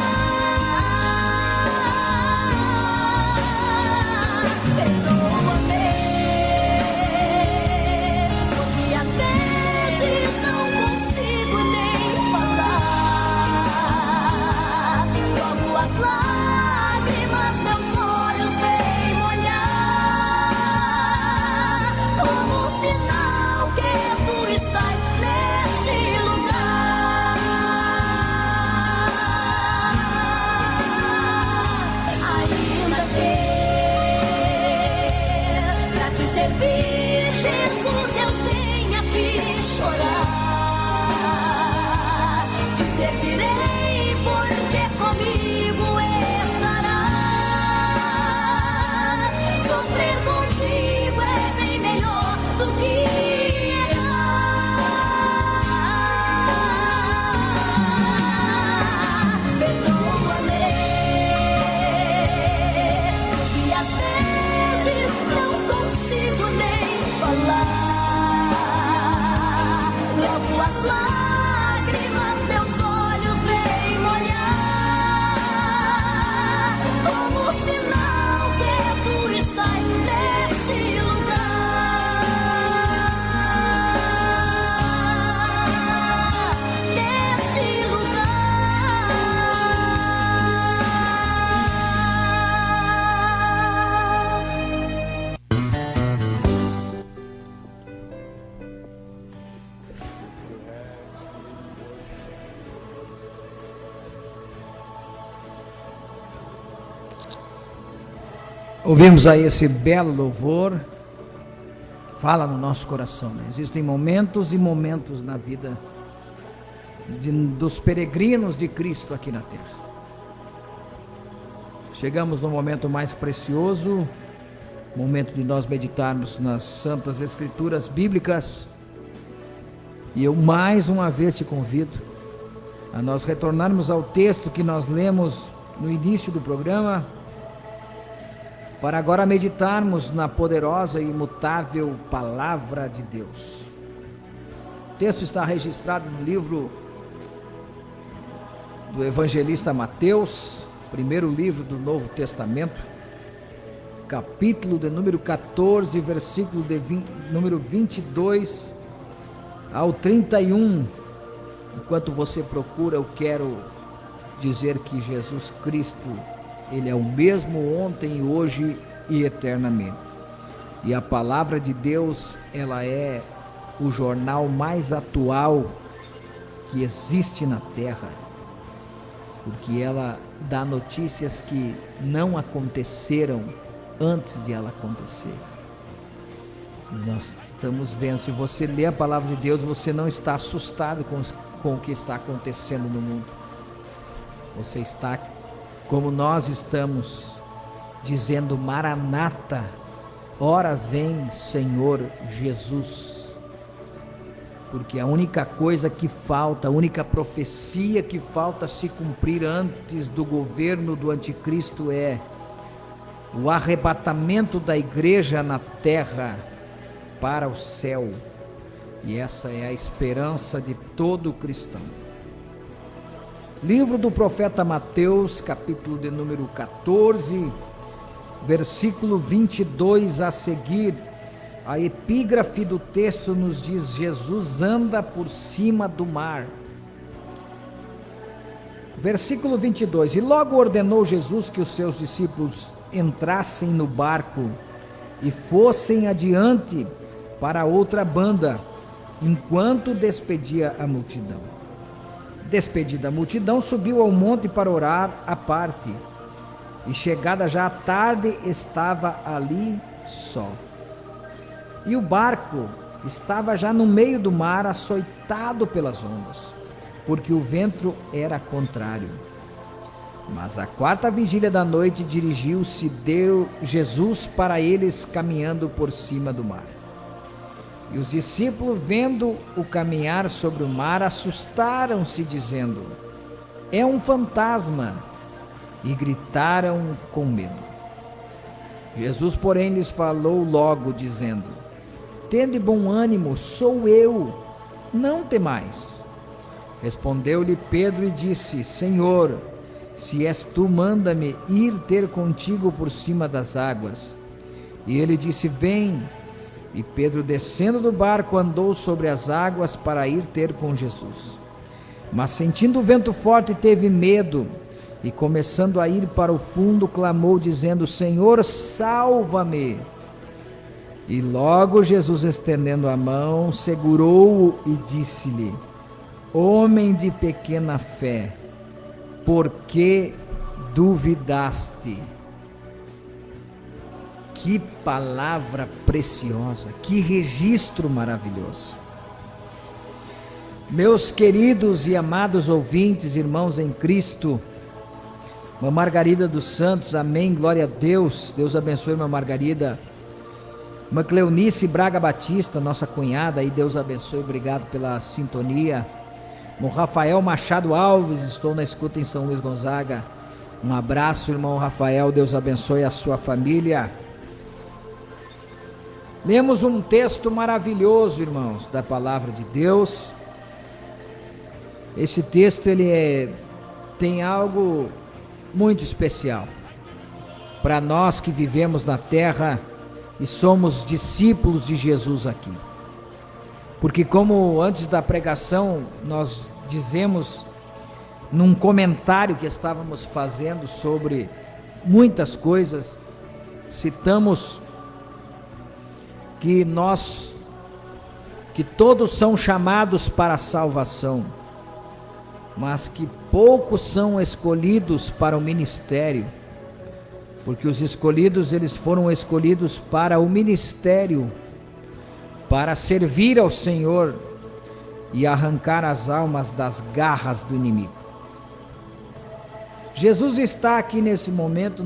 Perdoa-me, porque às vezes não consigo nem falar. Logo as lágrimas meus olhos vêm molhar, como sinal que tu estás neste lugar. Ainda que pra te servir, Jesus, eu tenha que chorar. Te servirei porque comigo estarás. Sofrer contigo é bem melhor do que errar. Perdoa-me, porque às vezes não consigo nem falar. Logo as lágrimas meus olhos vêm molhar, como sinal que tu estás neste lugar. Neste lugar. Ouvimos aí esse belo louvor, fala no nosso coração, né? Existem momentos e momentos na vida dos peregrinos de Cristo aqui na terra. Chegamos no momento mais precioso, momento de nós meditarmos nas Santas Escrituras Bíblicas, e eu mais uma vez te convido a nós retornarmos ao texto que nós lemos no início do programa, para agora meditarmos na poderosa e imutável Palavra de Deus. O texto está registrado no livro do evangelista Mateus, primeiro livro do Novo Testamento, capítulo de número 14, versículo de número 22 ao 31. Enquanto você procura, eu quero dizer que Jesus Cristo, Ele é o mesmo ontem, hoje e eternamente. E a Palavra de Deus, ela é o jornal mais atual que existe na Terra, porque ela dá notícias que não aconteceram antes de ela acontecer. Nós estamos vendo, se você lê a Palavra de Deus, você não está assustado com o que está acontecendo no mundo. Você está, como nós estamos, dizendo: Maranata, ora vem Senhor Jesus. Porque a única coisa que falta, a única profecia que falta se cumprir antes do governo do anticristo é o arrebatamento da igreja na terra para o céu. E essa é a esperança de todo cristão. Livro do profeta Mateus, capítulo de número 14, versículo 22 a seguir. A epígrafe do texto nos diz: Jesus anda por cima do mar. Versículo 22. E logo ordenou Jesus que os seus discípulos entrassem no barco e fossem adiante para outra banda, enquanto despedia a multidão. Despedida a multidão, subiu ao monte para orar à parte, e chegada já a tarde, estava ali só. E o barco estava já no meio do mar, açoitado pelas ondas, porque o vento era contrário. Mas à quarta vigília da noite dirigiu-se Jesus para eles, caminhando por cima do mar. E os discípulos, vendo o caminhar sobre o mar, assustaram-se, dizendo: é um fantasma, e gritaram com medo. Jesus, porém, lhes falou logo, dizendo: tende bom ânimo, sou eu, não temais. Respondeu-lhe Pedro e disse: Senhor, se és tu, manda-me ir ter contigo por cima das águas. E ele disse: vem. E Pedro, descendo do barco, andou sobre as águas para ir ter com Jesus. Mas sentindo o vento forte, teve medo, e começando a ir para o fundo, clamou, dizendo: Senhor, salva-me. E logo Jesus, estendendo a mão, segurou-o e disse-lhe: homem de pequena fé, por que duvidaste? Que palavra preciosa, que registro maravilhoso. Meus queridos e amados ouvintes, irmãos em Cristo, irmã Margarida dos Santos, amém, glória a Deus, Deus abençoe irmã Margarida. Irmã Cleonice Braga Batista, nossa cunhada, aí Deus abençoe, obrigado pela sintonia. Irmão Rafael Machado Alves, estou na escuta em São Luís Gonzaga, um abraço, irmão Rafael, Deus abençoe a sua família. Lemos um texto maravilhoso, irmãos, da palavra de Deus. Esse texto, tem algo muito especial para nós que vivemos na terra e somos discípulos de Jesus aqui. Porque, como antes da pregação nós dizemos, num comentário que estávamos fazendo sobre muitas coisas, citamos que todos são chamados para a salvação, mas que poucos são escolhidos para o ministério, porque os escolhidos, eles foram escolhidos para o ministério, para servir ao Senhor e arrancar as almas das garras do inimigo. Jesus está aqui nesse momento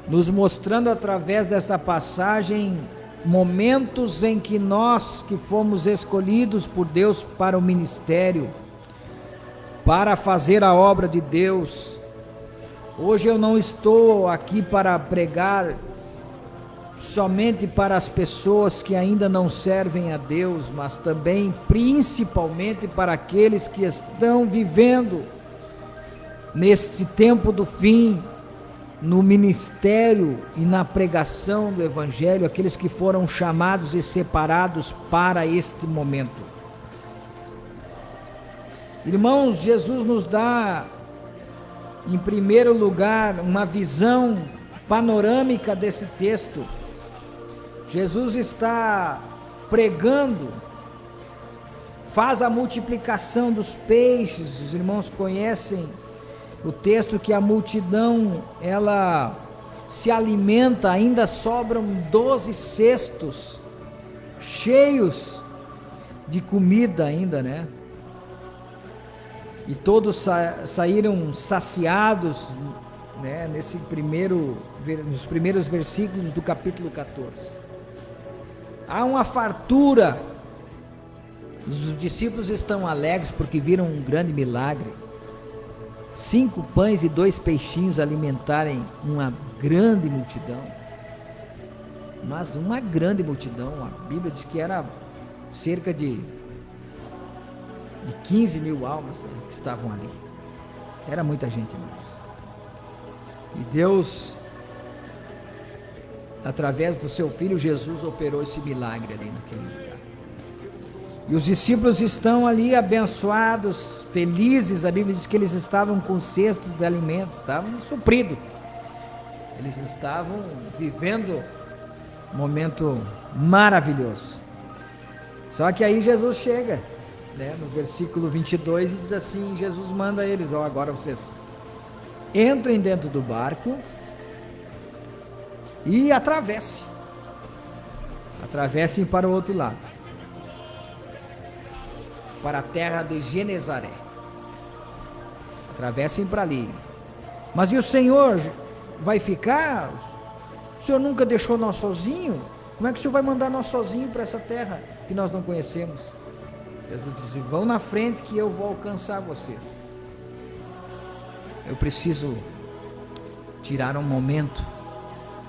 nos mostrando através dessa passagem momentos em que nós que fomos escolhidos por Deus para o ministério, para fazer a obra de Deus. Hoje eu não estou aqui para pregar somente para as pessoas que ainda não servem a Deus, mas também, principalmente, para aqueles que estão vivendo neste tempo do fim, no ministério e na pregação do Evangelho, aqueles que foram chamados e separados para este momento. Irmãos, Jesus nos dá, em primeiro lugar, uma visão panorâmica desse texto. Jesus está pregando, faz a multiplicação dos peixes. Os irmãos conhecem o texto que a multidão, ela se alimenta, ainda sobram 12 cestos cheios de comida ainda, né? E todos saíram saciados, né, nos primeiros versículos do capítulo 14. Há uma fartura, os discípulos estão alegres porque viram um grande milagre. 5 pães e 2 peixinhos alimentarem uma grande multidão. Mas uma grande multidão, a Bíblia diz que era cerca de 15 mil almas, né, que estavam ali. Era muita gente, irmãos. E Deus, através do seu Filho Jesus, operou esse milagre ali naquele lugar. E os discípulos estão ali abençoados, felizes. A Bíblia diz que eles estavam com cestos de alimentos, estavam supridos. Eles estavam vivendo um momento maravilhoso. Só que aí Jesus chega, né, no versículo 22, e diz assim, Jesus manda eles, agora vocês entrem dentro do barco e atravessem para o outro lado, para a terra de Genezaré. Atravessem para ali. Mas e o Senhor vai ficar? O Senhor nunca deixou nós sozinhos? Como é que o Senhor vai mandar nós sozinhos para essa terra que nós não conhecemos? Jesus disse, vão na frente que eu vou alcançar vocês. Eu preciso tirar um momento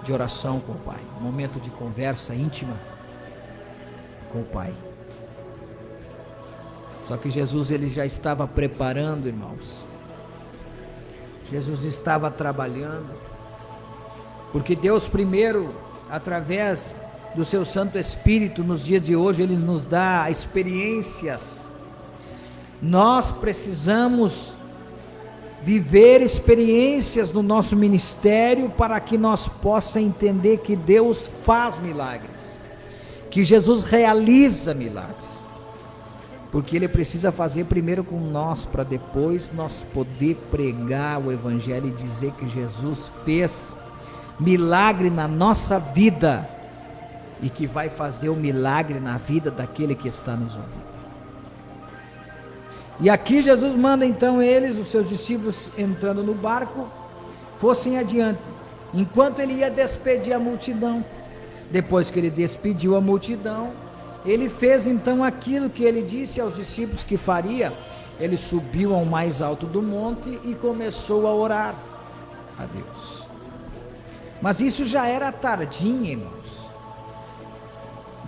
de oração com o Pai, um momento de conversa íntima com o Pai. Só que Jesus, ele já estava preparando, irmãos. Jesus estava trabalhando, porque Deus primeiro, através do seu Santo Espírito, nos dias de hoje, ele nos dá experiências. Nós precisamos viver experiências no nosso ministério para que nós possamos entender que Deus faz milagres, que Jesus realiza milagres, porque Ele precisa fazer primeiro com nós, para depois nós poder pregar o Evangelho e dizer que Jesus fez milagre na nossa vida e que vai fazer o milagre na vida daquele que está nos ouvindo. E aqui Jesus manda então eles, os seus discípulos, entrando no barco, fossem adiante, enquanto ele ia despedir a multidão. Depois que ele despediu a multidão, ele fez então aquilo que ele disse aos discípulos que faria. Ele subiu ao mais alto do monte e começou a orar a Deus. Mas isso já era tardinha, irmãos.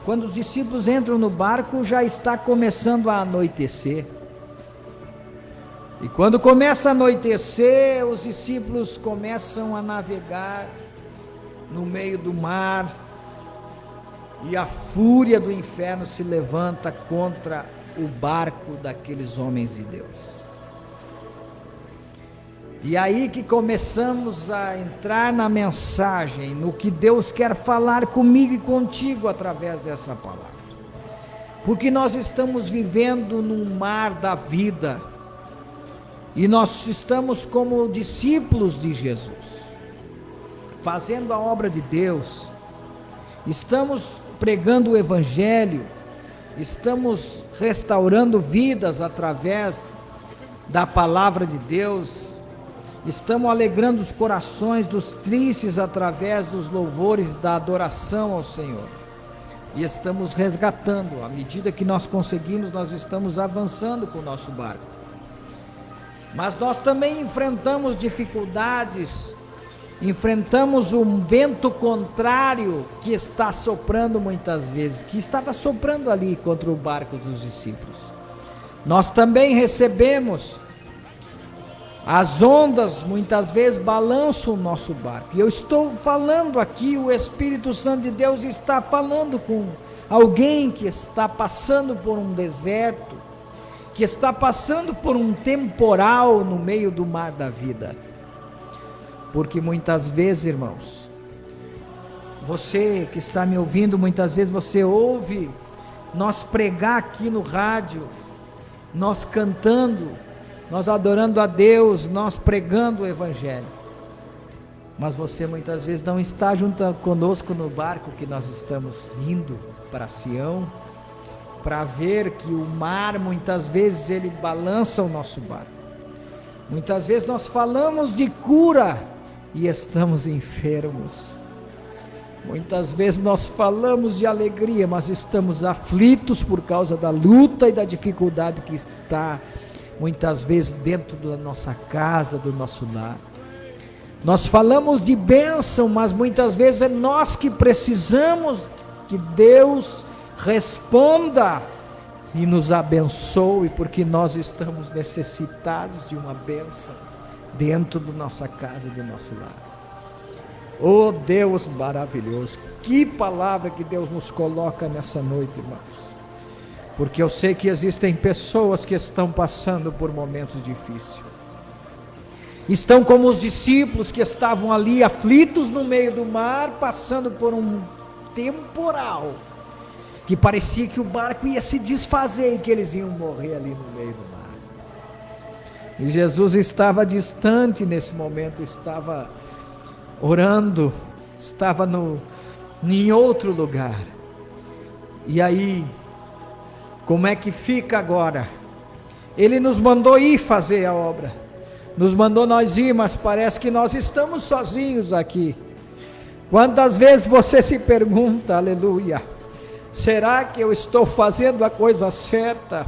Quando os discípulos entram no barco, já está começando a anoitecer. E quando começa a anoitecer, os discípulos começam a navegar no meio do mar, e a fúria do inferno se levanta contra o barco daqueles homens de Deus. E aí que começamos a entrar na mensagem, no que Deus quer falar comigo e contigo através dessa palavra. Porque nós estamos vivendo num mar da vida, e nós estamos como discípulos de Jesus, fazendo a obra de Deus, estamos pregando o Evangelho, estamos restaurando vidas através da palavra de Deus, estamos alegrando os corações dos tristes através dos louvores da adoração ao Senhor. e estamos resgatando. À medida que nós conseguimos, nós estamos avançando com o nosso barco. Mas nós também enfrentamos dificuldades, enfrentamos um vento contrário que está soprando muitas vezes, que estava soprando ali contra o barco dos discípulos. Nós também recebemos, as ondas muitas vezes balançam o nosso barco. E eu estou falando aqui, o Espírito Santo de Deus está falando com alguém que está passando por um deserto, que está passando por um temporal no meio do mar da vida. Porque muitas vezes, irmãos, você que está me ouvindo, muitas vezes você ouve nós pregar aqui no rádio, nós cantando, nós adorando a Deus, nós pregando o Evangelho. Mas você muitas vezes não está junto conosco no barco que nós estamos indo para Sião, para ver que o mar muitas vezes ele balança o nosso barco. Muitas vezes nós falamos de cura e estamos enfermos. Muitas vezes nós falamos de alegria, mas estamos aflitos por causa da luta e da dificuldade que está muitas vezes dentro da nossa casa, do nosso lar. Nós falamos de bênção, mas muitas vezes é nós que precisamos que Deus responda e nos abençoe, porque nós estamos necessitados de uma bênção dentro da nossa casa e do nosso lar. Oh Deus maravilhoso, que palavra que Deus nos coloca nessa noite, irmãos, porque eu sei que existem pessoas que estão passando por momentos difíceis, estão como os discípulos que estavam ali aflitos no meio do mar, passando por um temporal, que parecia que o barco ia se desfazer e que eles iam morrer ali no meio do mar. E Jesus estava distante nesse momento, estava orando, estava em outro lugar. E aí, como é que fica agora? Ele nos mandou ir fazer a obra, nos mandou nós ir, mas parece que nós estamos sozinhos aqui. Quantas vezes você se pergunta, aleluia, será que eu estou fazendo a coisa certa?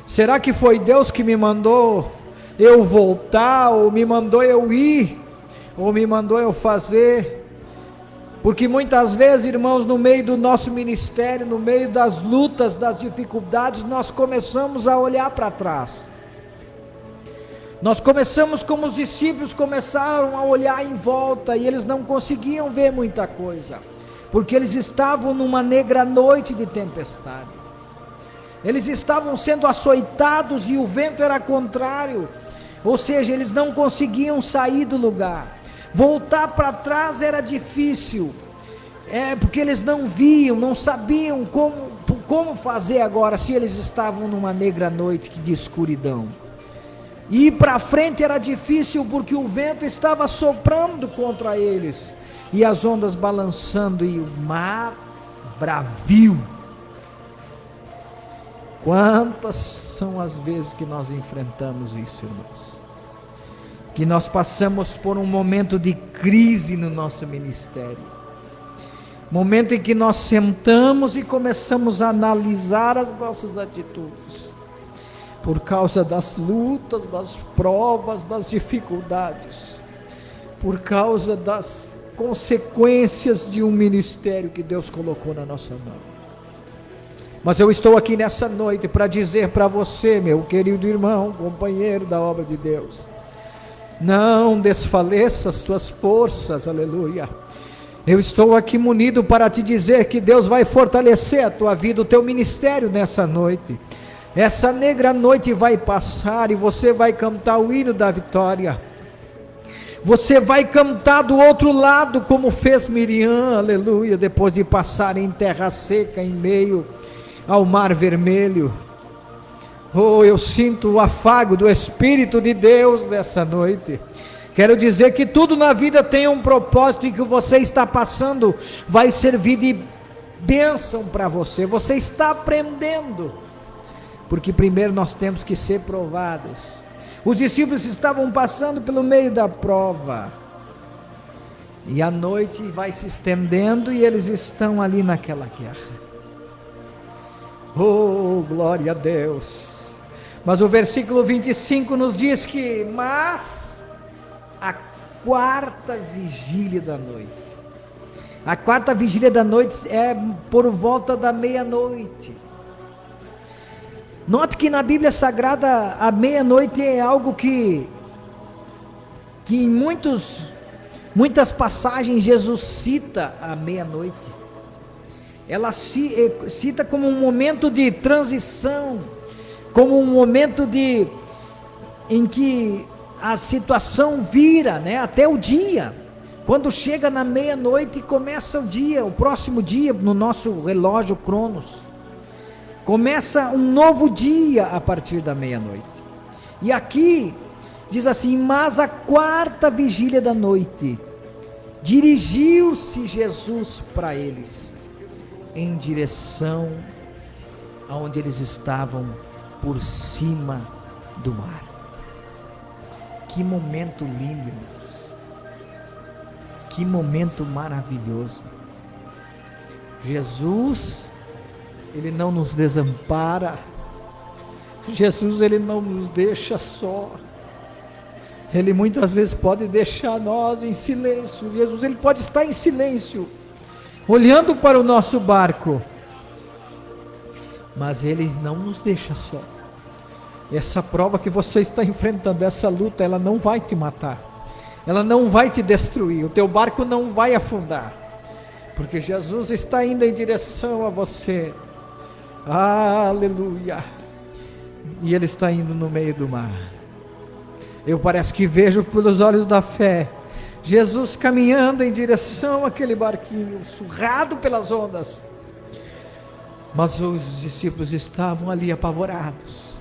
Será que foi Deus que me mandou eu voltar, ou me mandou eu ir, ou me mandou eu fazer? Porque muitas vezes, irmãos, no meio do nosso ministério, no meio das lutas, das dificuldades, nós começamos a olhar para trás. Nós começamos como os discípulos começaram a olhar em volta, e eles não conseguiam ver muita coisa, porque eles estavam numa negra noite de tempestade. Eles estavam sendo açoitados e o vento era contrário, ou seja, eles não conseguiam sair do lugar. Voltar para trás era difícil, porque eles não viam, não sabiam como fazer agora, se eles estavam numa negra noite de escuridão. E ir para frente era difícil, porque o vento estava soprando contra eles, e as ondas balançando, e o mar bravio. Quantas são as vezes que nós enfrentamos isso, irmãos? Que nós passamos por um momento de crise no nosso ministério, momento em que nós sentamos e começamos a analisar as nossas atitudes, por causa das lutas, das provas, das dificuldades, por causa das consequências de um ministério que Deus colocou na nossa mão. Mas eu estou aqui nessa noite para dizer para você, meu querido irmão, companheiro da obra de Deus, não desfaleça as tuas forças, aleluia. Eu estou aqui munido para te dizer que Deus vai fortalecer a tua vida, o teu ministério nessa noite. Essa negra noite vai passar e você vai cantar o hino da vitória. Você vai cantar do outro lado, como fez Miriam, aleluia, depois de passar em terra seca, em meio ao mar vermelho. Oh, eu sinto o afago do Espírito de Deus nessa noite. Quero dizer que tudo na vida tem um propósito, e que você está passando vai servir de bênção para você. Você está aprendendo, porque primeiro nós temos que ser provados. Os discípulos estavam passando pelo meio da prova, e a noite vai se estendendo, e eles estão ali naquela guerra. Oh, glória a Deus. Mas o versículo 25 nos diz que, mas a quarta vigília da noite. A quarta vigília da noite é por volta da meia-noite. Note que na Bíblia Sagrada a meia-noite é algo que em muitas passagens Jesus cita a meia-noite. Ela cita como um momento de transição, como um momento em que a situação vira, né, até o dia. Quando chega na meia-noite começa o dia, o próximo dia no nosso relógio Cronos. Começa um novo dia a partir da meia-noite. E aqui diz assim: mas a quarta vigília da noite, dirigiu-se Jesus para eles, em direção aonde eles estavam, por cima do mar. Que momento lindo, irmãos. Que momento maravilhoso. Jesus, Ele não nos desampara. Jesus, Ele não nos deixa só. Ele muitas vezes pode deixar nós em silêncio. Jesus, Ele pode estar em silêncio, olhando para o nosso barco, mas Ele não nos deixa só. Essa prova que você está enfrentando, essa luta, ela não vai te matar, ela não vai te destruir, o teu barco não vai afundar, porque Jesus está indo em direção a você. Aleluia. E Ele está indo no meio do mar. Eu parece que vejo pelos olhos da fé Jesus caminhando em direção àquele barquinho, surrado pelas ondas. Mas os discípulos estavam ali apavorados,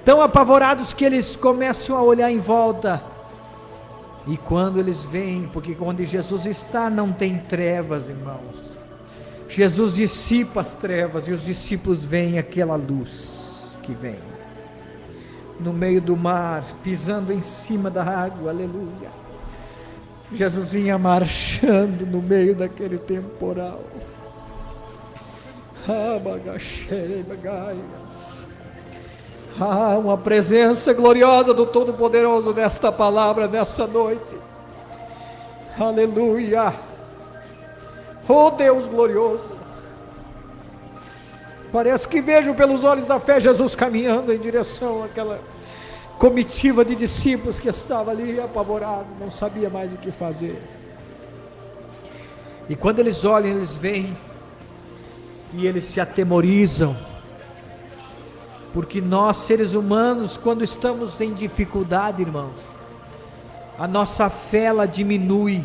tão apavorados que eles começam a olhar em volta. E quando eles veem, porque onde Jesus está não tem trevas, irmãos. Jesus dissipa as trevas e os discípulos veem aquela luz que vem no meio do mar, pisando em cima da água. Aleluia. Jesus vinha marchando no meio daquele temporal. Uma presença gloriosa do Todo-Poderoso nesta palavra, nessa noite. Aleluia. Oh Deus glorioso. Parece que vejo pelos olhos da fé Jesus caminhando em direção àquela comitiva de discípulos que estava ali apavorado, não sabia mais o que fazer. E quando eles olham, eles veem e eles se atemorizam, porque nós seres humanos, quando estamos em dificuldade, irmãos, a nossa fé ela diminui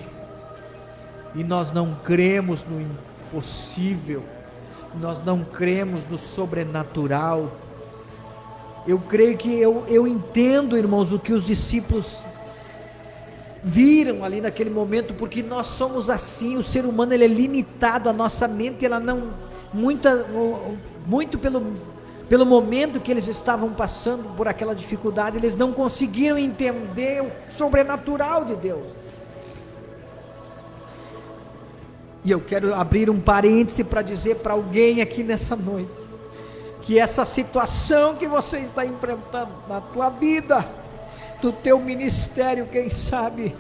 e nós não cremos no impossível, nós não cremos no sobrenatural. Eu creio que eu entendo, irmãos, o que os discípulos viram ali naquele momento, porque nós somos assim. O ser humano ele é limitado, a nossa mente ela não, muito pelo momento que eles estavam passando por aquela dificuldade, eles não conseguiram entender o sobrenatural de Deus. E eu quero abrir um parêntese para dizer para alguém aqui nessa noite, que essa situação que você está enfrentando na tua vida, no teu ministério, quem sabe,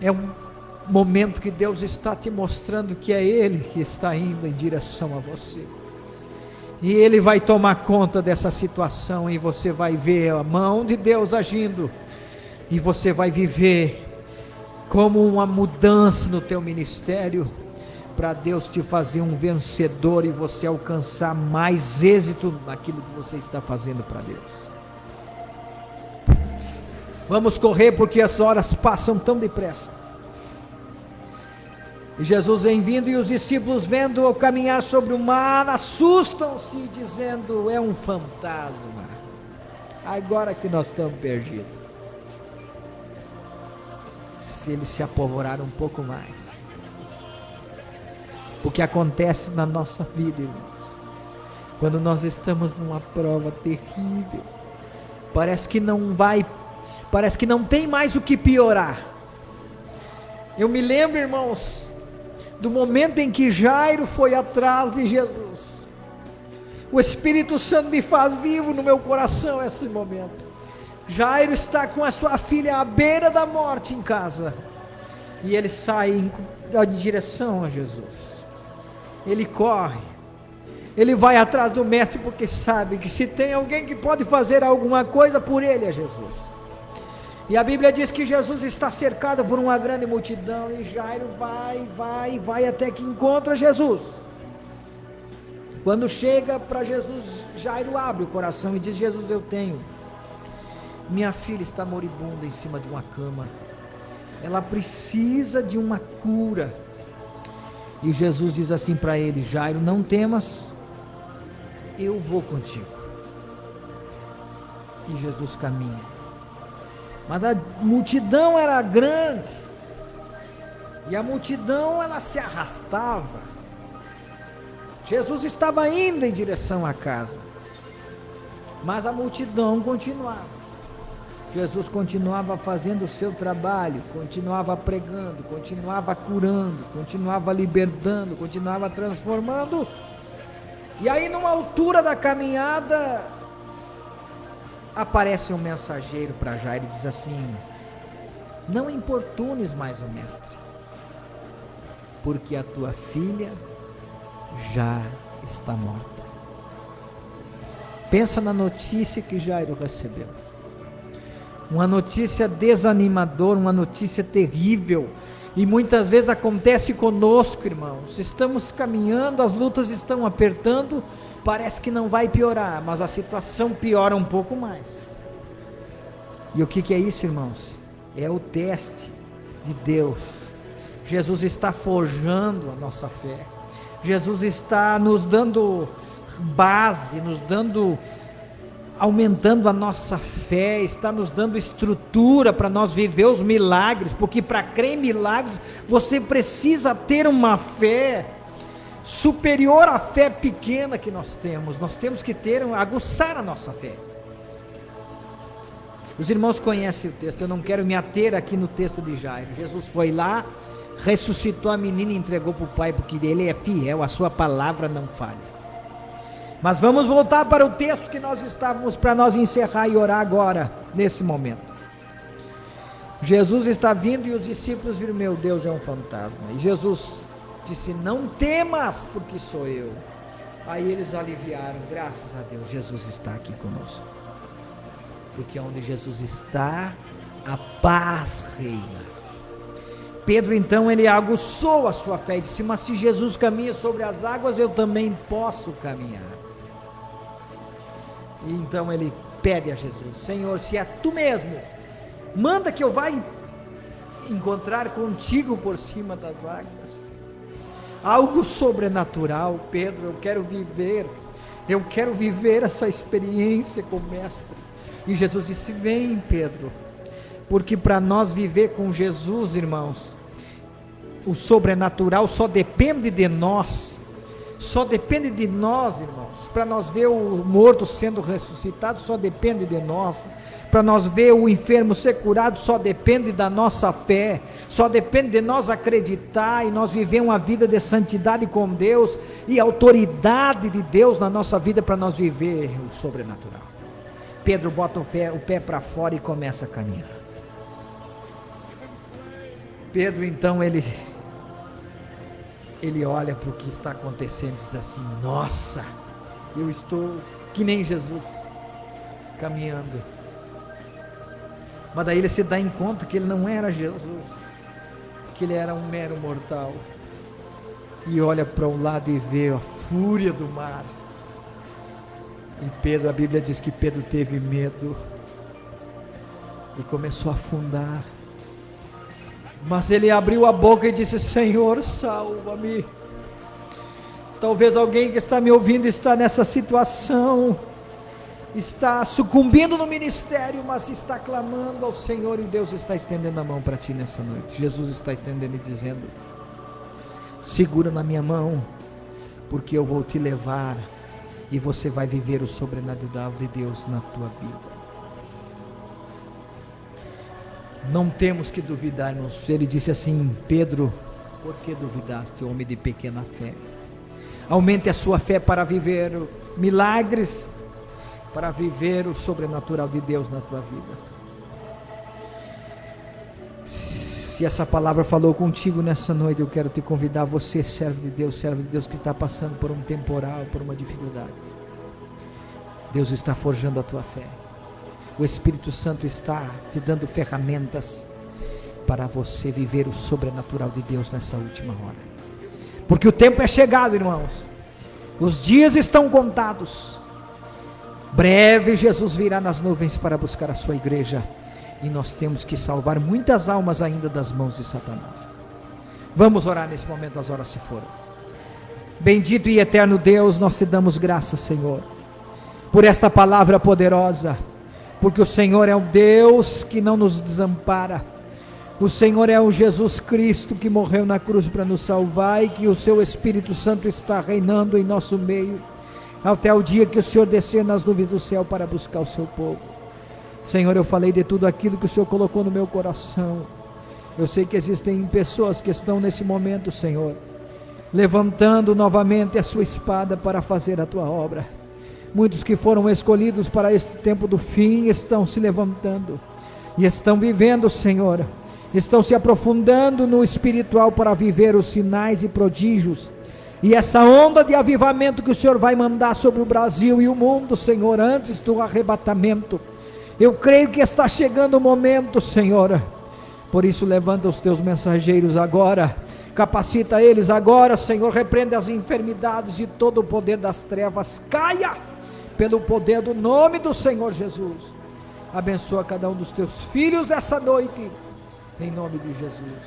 é um momento que Deus está te mostrando que é Ele que está indo em direção a você. E Ele vai tomar conta dessa situação e você vai ver a mão de Deus agindo. E você vai viver como uma mudança no teu ministério, para Deus te fazer um vencedor e você alcançar mais êxito naquilo que você está fazendo para Deus. Vamos correr porque as horas passam tão depressa. E Jesus vem vindo e os discípulos vendo-o caminhar sobre o mar, assustam-se dizendo: é um fantasma. Agora que nós estamos perdidos. Se eles se apavoraram um pouco mais. O que acontece na nossa vida, irmãos, quando nós estamos numa prova terrível, parece que não tem mais o que piorar. Eu me lembro, irmãos, do momento em que Jairo foi atrás de Jesus. O Espírito Santo me faz vivo no meu coração esse momento. Jairo está com a sua filha à beira da morte em casa. E ele sai em direção a Jesus. Ele corre. Ele vai atrás do mestre porque sabe que se tem alguém que pode fazer alguma coisa por ele é Jesus. E a Bíblia diz que Jesus está cercado por uma grande multidão e Jairo vai até que encontra Jesus. Quando chega para Jesus, Jairo abre o coração e diz: Jesus, eu tenho. Minha filha está moribunda em cima de uma cama. Ela precisa de uma cura. E Jesus diz assim para ele: Jairo, não temas, eu vou contigo. E Jesus caminha. Mas a multidão era grande. E a multidão ela se arrastava. Jesus estava indo em direção à casa. Mas a multidão continuava. Jesus continuava fazendo o seu trabalho, continuava pregando, continuava curando, continuava libertando, continuava transformando. E aí numa altura da caminhada, aparece um mensageiro para Jairo e diz assim: não importunes mais o mestre, porque a tua filha já está morta. Pensa na notícia que Jairo recebeu. Uma notícia desanimadora, uma notícia terrível. E muitas vezes acontece conosco, irmãos. Estamos caminhando, as lutas estão apertando, parece que não vai piorar, mas a situação piora um pouco mais. E o que é isso, irmãos? É o teste de Deus. Jesus está forjando a nossa fé. Jesus está nos dando base, aumentando a nossa fé, está nos dando estrutura para nós viver os milagres, porque para crer em milagres, você precisa ter uma fé superior à fé pequena que nós temos que aguçar a nossa fé. Os irmãos conhecem o texto, eu não quero me ater aqui no texto de Jairo. Jesus foi lá, ressuscitou a menina e entregou para o pai, porque ele é fiel, a sua palavra não falha. Mas vamos voltar para o texto que nós estávamos, para nós encerrar e orar agora, nesse momento. Jesus está vindo e os discípulos viram: meu Deus, é um fantasma. E Jesus disse: não temas, porque sou eu. Aí eles aliviaram, graças a Deus, Jesus está aqui conosco. Porque onde Jesus está, a paz reina. Pedro então, ele aguçou a sua fé e disse: mas se Jesus caminha sobre as águas, eu também posso caminhar. E então ele pede a Jesus: Senhor, se é tu mesmo, manda que eu vá encontrar contigo por cima das águas. Algo sobrenatural, Pedro, eu quero viver essa experiência com o mestre. E Jesus disse: vem, Pedro, porque para nós viver com Jesus, irmãos, o sobrenatural só depende de nós. Só depende de nós, irmãos. Para nós ver o morto sendo ressuscitado, só depende de nós. Para nós ver o enfermo ser curado, só depende da nossa fé. Só depende de nós acreditar e nós viver uma vida de santidade com Deus e autoridade de Deus na nossa vida, para nós viver o sobrenatural. Pedro bota o pé para fora e começa a caminhar. Pedro então ele olha para o que está acontecendo e diz assim: nossa, eu estou que nem Jesus, caminhando. Mas daí ele se dá em conta que ele não era Jesus, que ele era um mero mortal. E olha para o lado e vê a fúria do mar. E Pedro, a Bíblia diz que Pedro teve medo e começou a afundar. Mas ele abriu a boca e disse: Senhor, salva-me. Talvez alguém que está me ouvindo está nessa situação, está sucumbindo no ministério, mas está clamando ao Senhor, e Deus está estendendo a mão para ti nessa noite. Jesus está estendendo e dizendo: segura na minha mão, porque eu vou te levar e você vai viver o sobrenatural de Deus na tua vida. Não temos que duvidar, irmãos. Ele disse assim: Pedro, por que duvidaste, homem de pequena fé? Aumente a sua fé para viver milagres, para viver o sobrenatural de Deus na tua vida. Se essa palavra falou contigo nessa noite, eu quero te convidar, você, servo de Deus que está passando por um temporal, por uma dificuldade. Deus está forjando a tua fé. O Espírito Santo está te dando ferramentas para você viver o sobrenatural de Deus nessa última hora. Porque o tempo é chegado, irmãos. Os dias estão contados. Breve Jesus virá nas nuvens para buscar a sua igreja. E nós temos que salvar muitas almas ainda das mãos de Satanás. Vamos orar nesse momento, as horas se foram. Bendito e eterno Deus, nós te damos graças, Senhor, por esta palavra poderosa, porque o Senhor é um Deus que não nos desampara. O Senhor é o Jesus Cristo que morreu na cruz para nos salvar, e que o seu Espírito Santo está reinando em nosso meio, até o dia que o Senhor descer nas nuvens do céu para buscar o seu povo. Senhor, eu falei de tudo aquilo que o Senhor colocou no meu coração. Eu sei que existem pessoas que estão nesse momento, Senhor, levantando novamente a sua espada para fazer a tua obra. Muitos que foram escolhidos para este tempo do fim estão se levantando e estão vivendo, Senhor, estão se aprofundando no espiritual para viver os sinais e prodígios, e essa onda de avivamento que o Senhor vai mandar sobre o Brasil e o mundo, Senhor, antes do arrebatamento. Eu creio que está chegando o momento, Senhor. Por isso levanta os teus mensageiros agora, capacita eles agora, Senhor. Repreende as enfermidades e todo o poder das trevas caia pelo poder do nome do Senhor Jesus. Abençoa cada um dos teus filhos dessa noite, em nome de Jesus.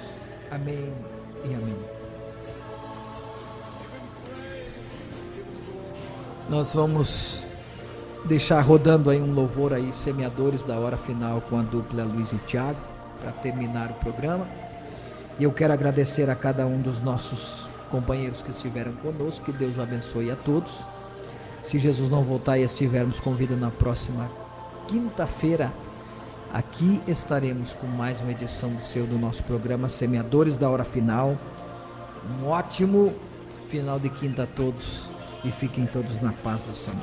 Amém e amém. Nós vamos deixar rodando aí um louvor aí, Semeadores da Hora Final, com a dupla Luiz e Tiago, para terminar o programa. E eu quero agradecer a cada um dos nossos companheiros que estiveram conosco. Que Deus abençoe a todos. Se Jesus não voltar e estivermos com vida na próxima quinta-feira, aqui estaremos com mais uma edição do nosso programa Semeadores da Hora Final. Um ótimo final de quinta a todos, e fiquem todos na paz do Senhor.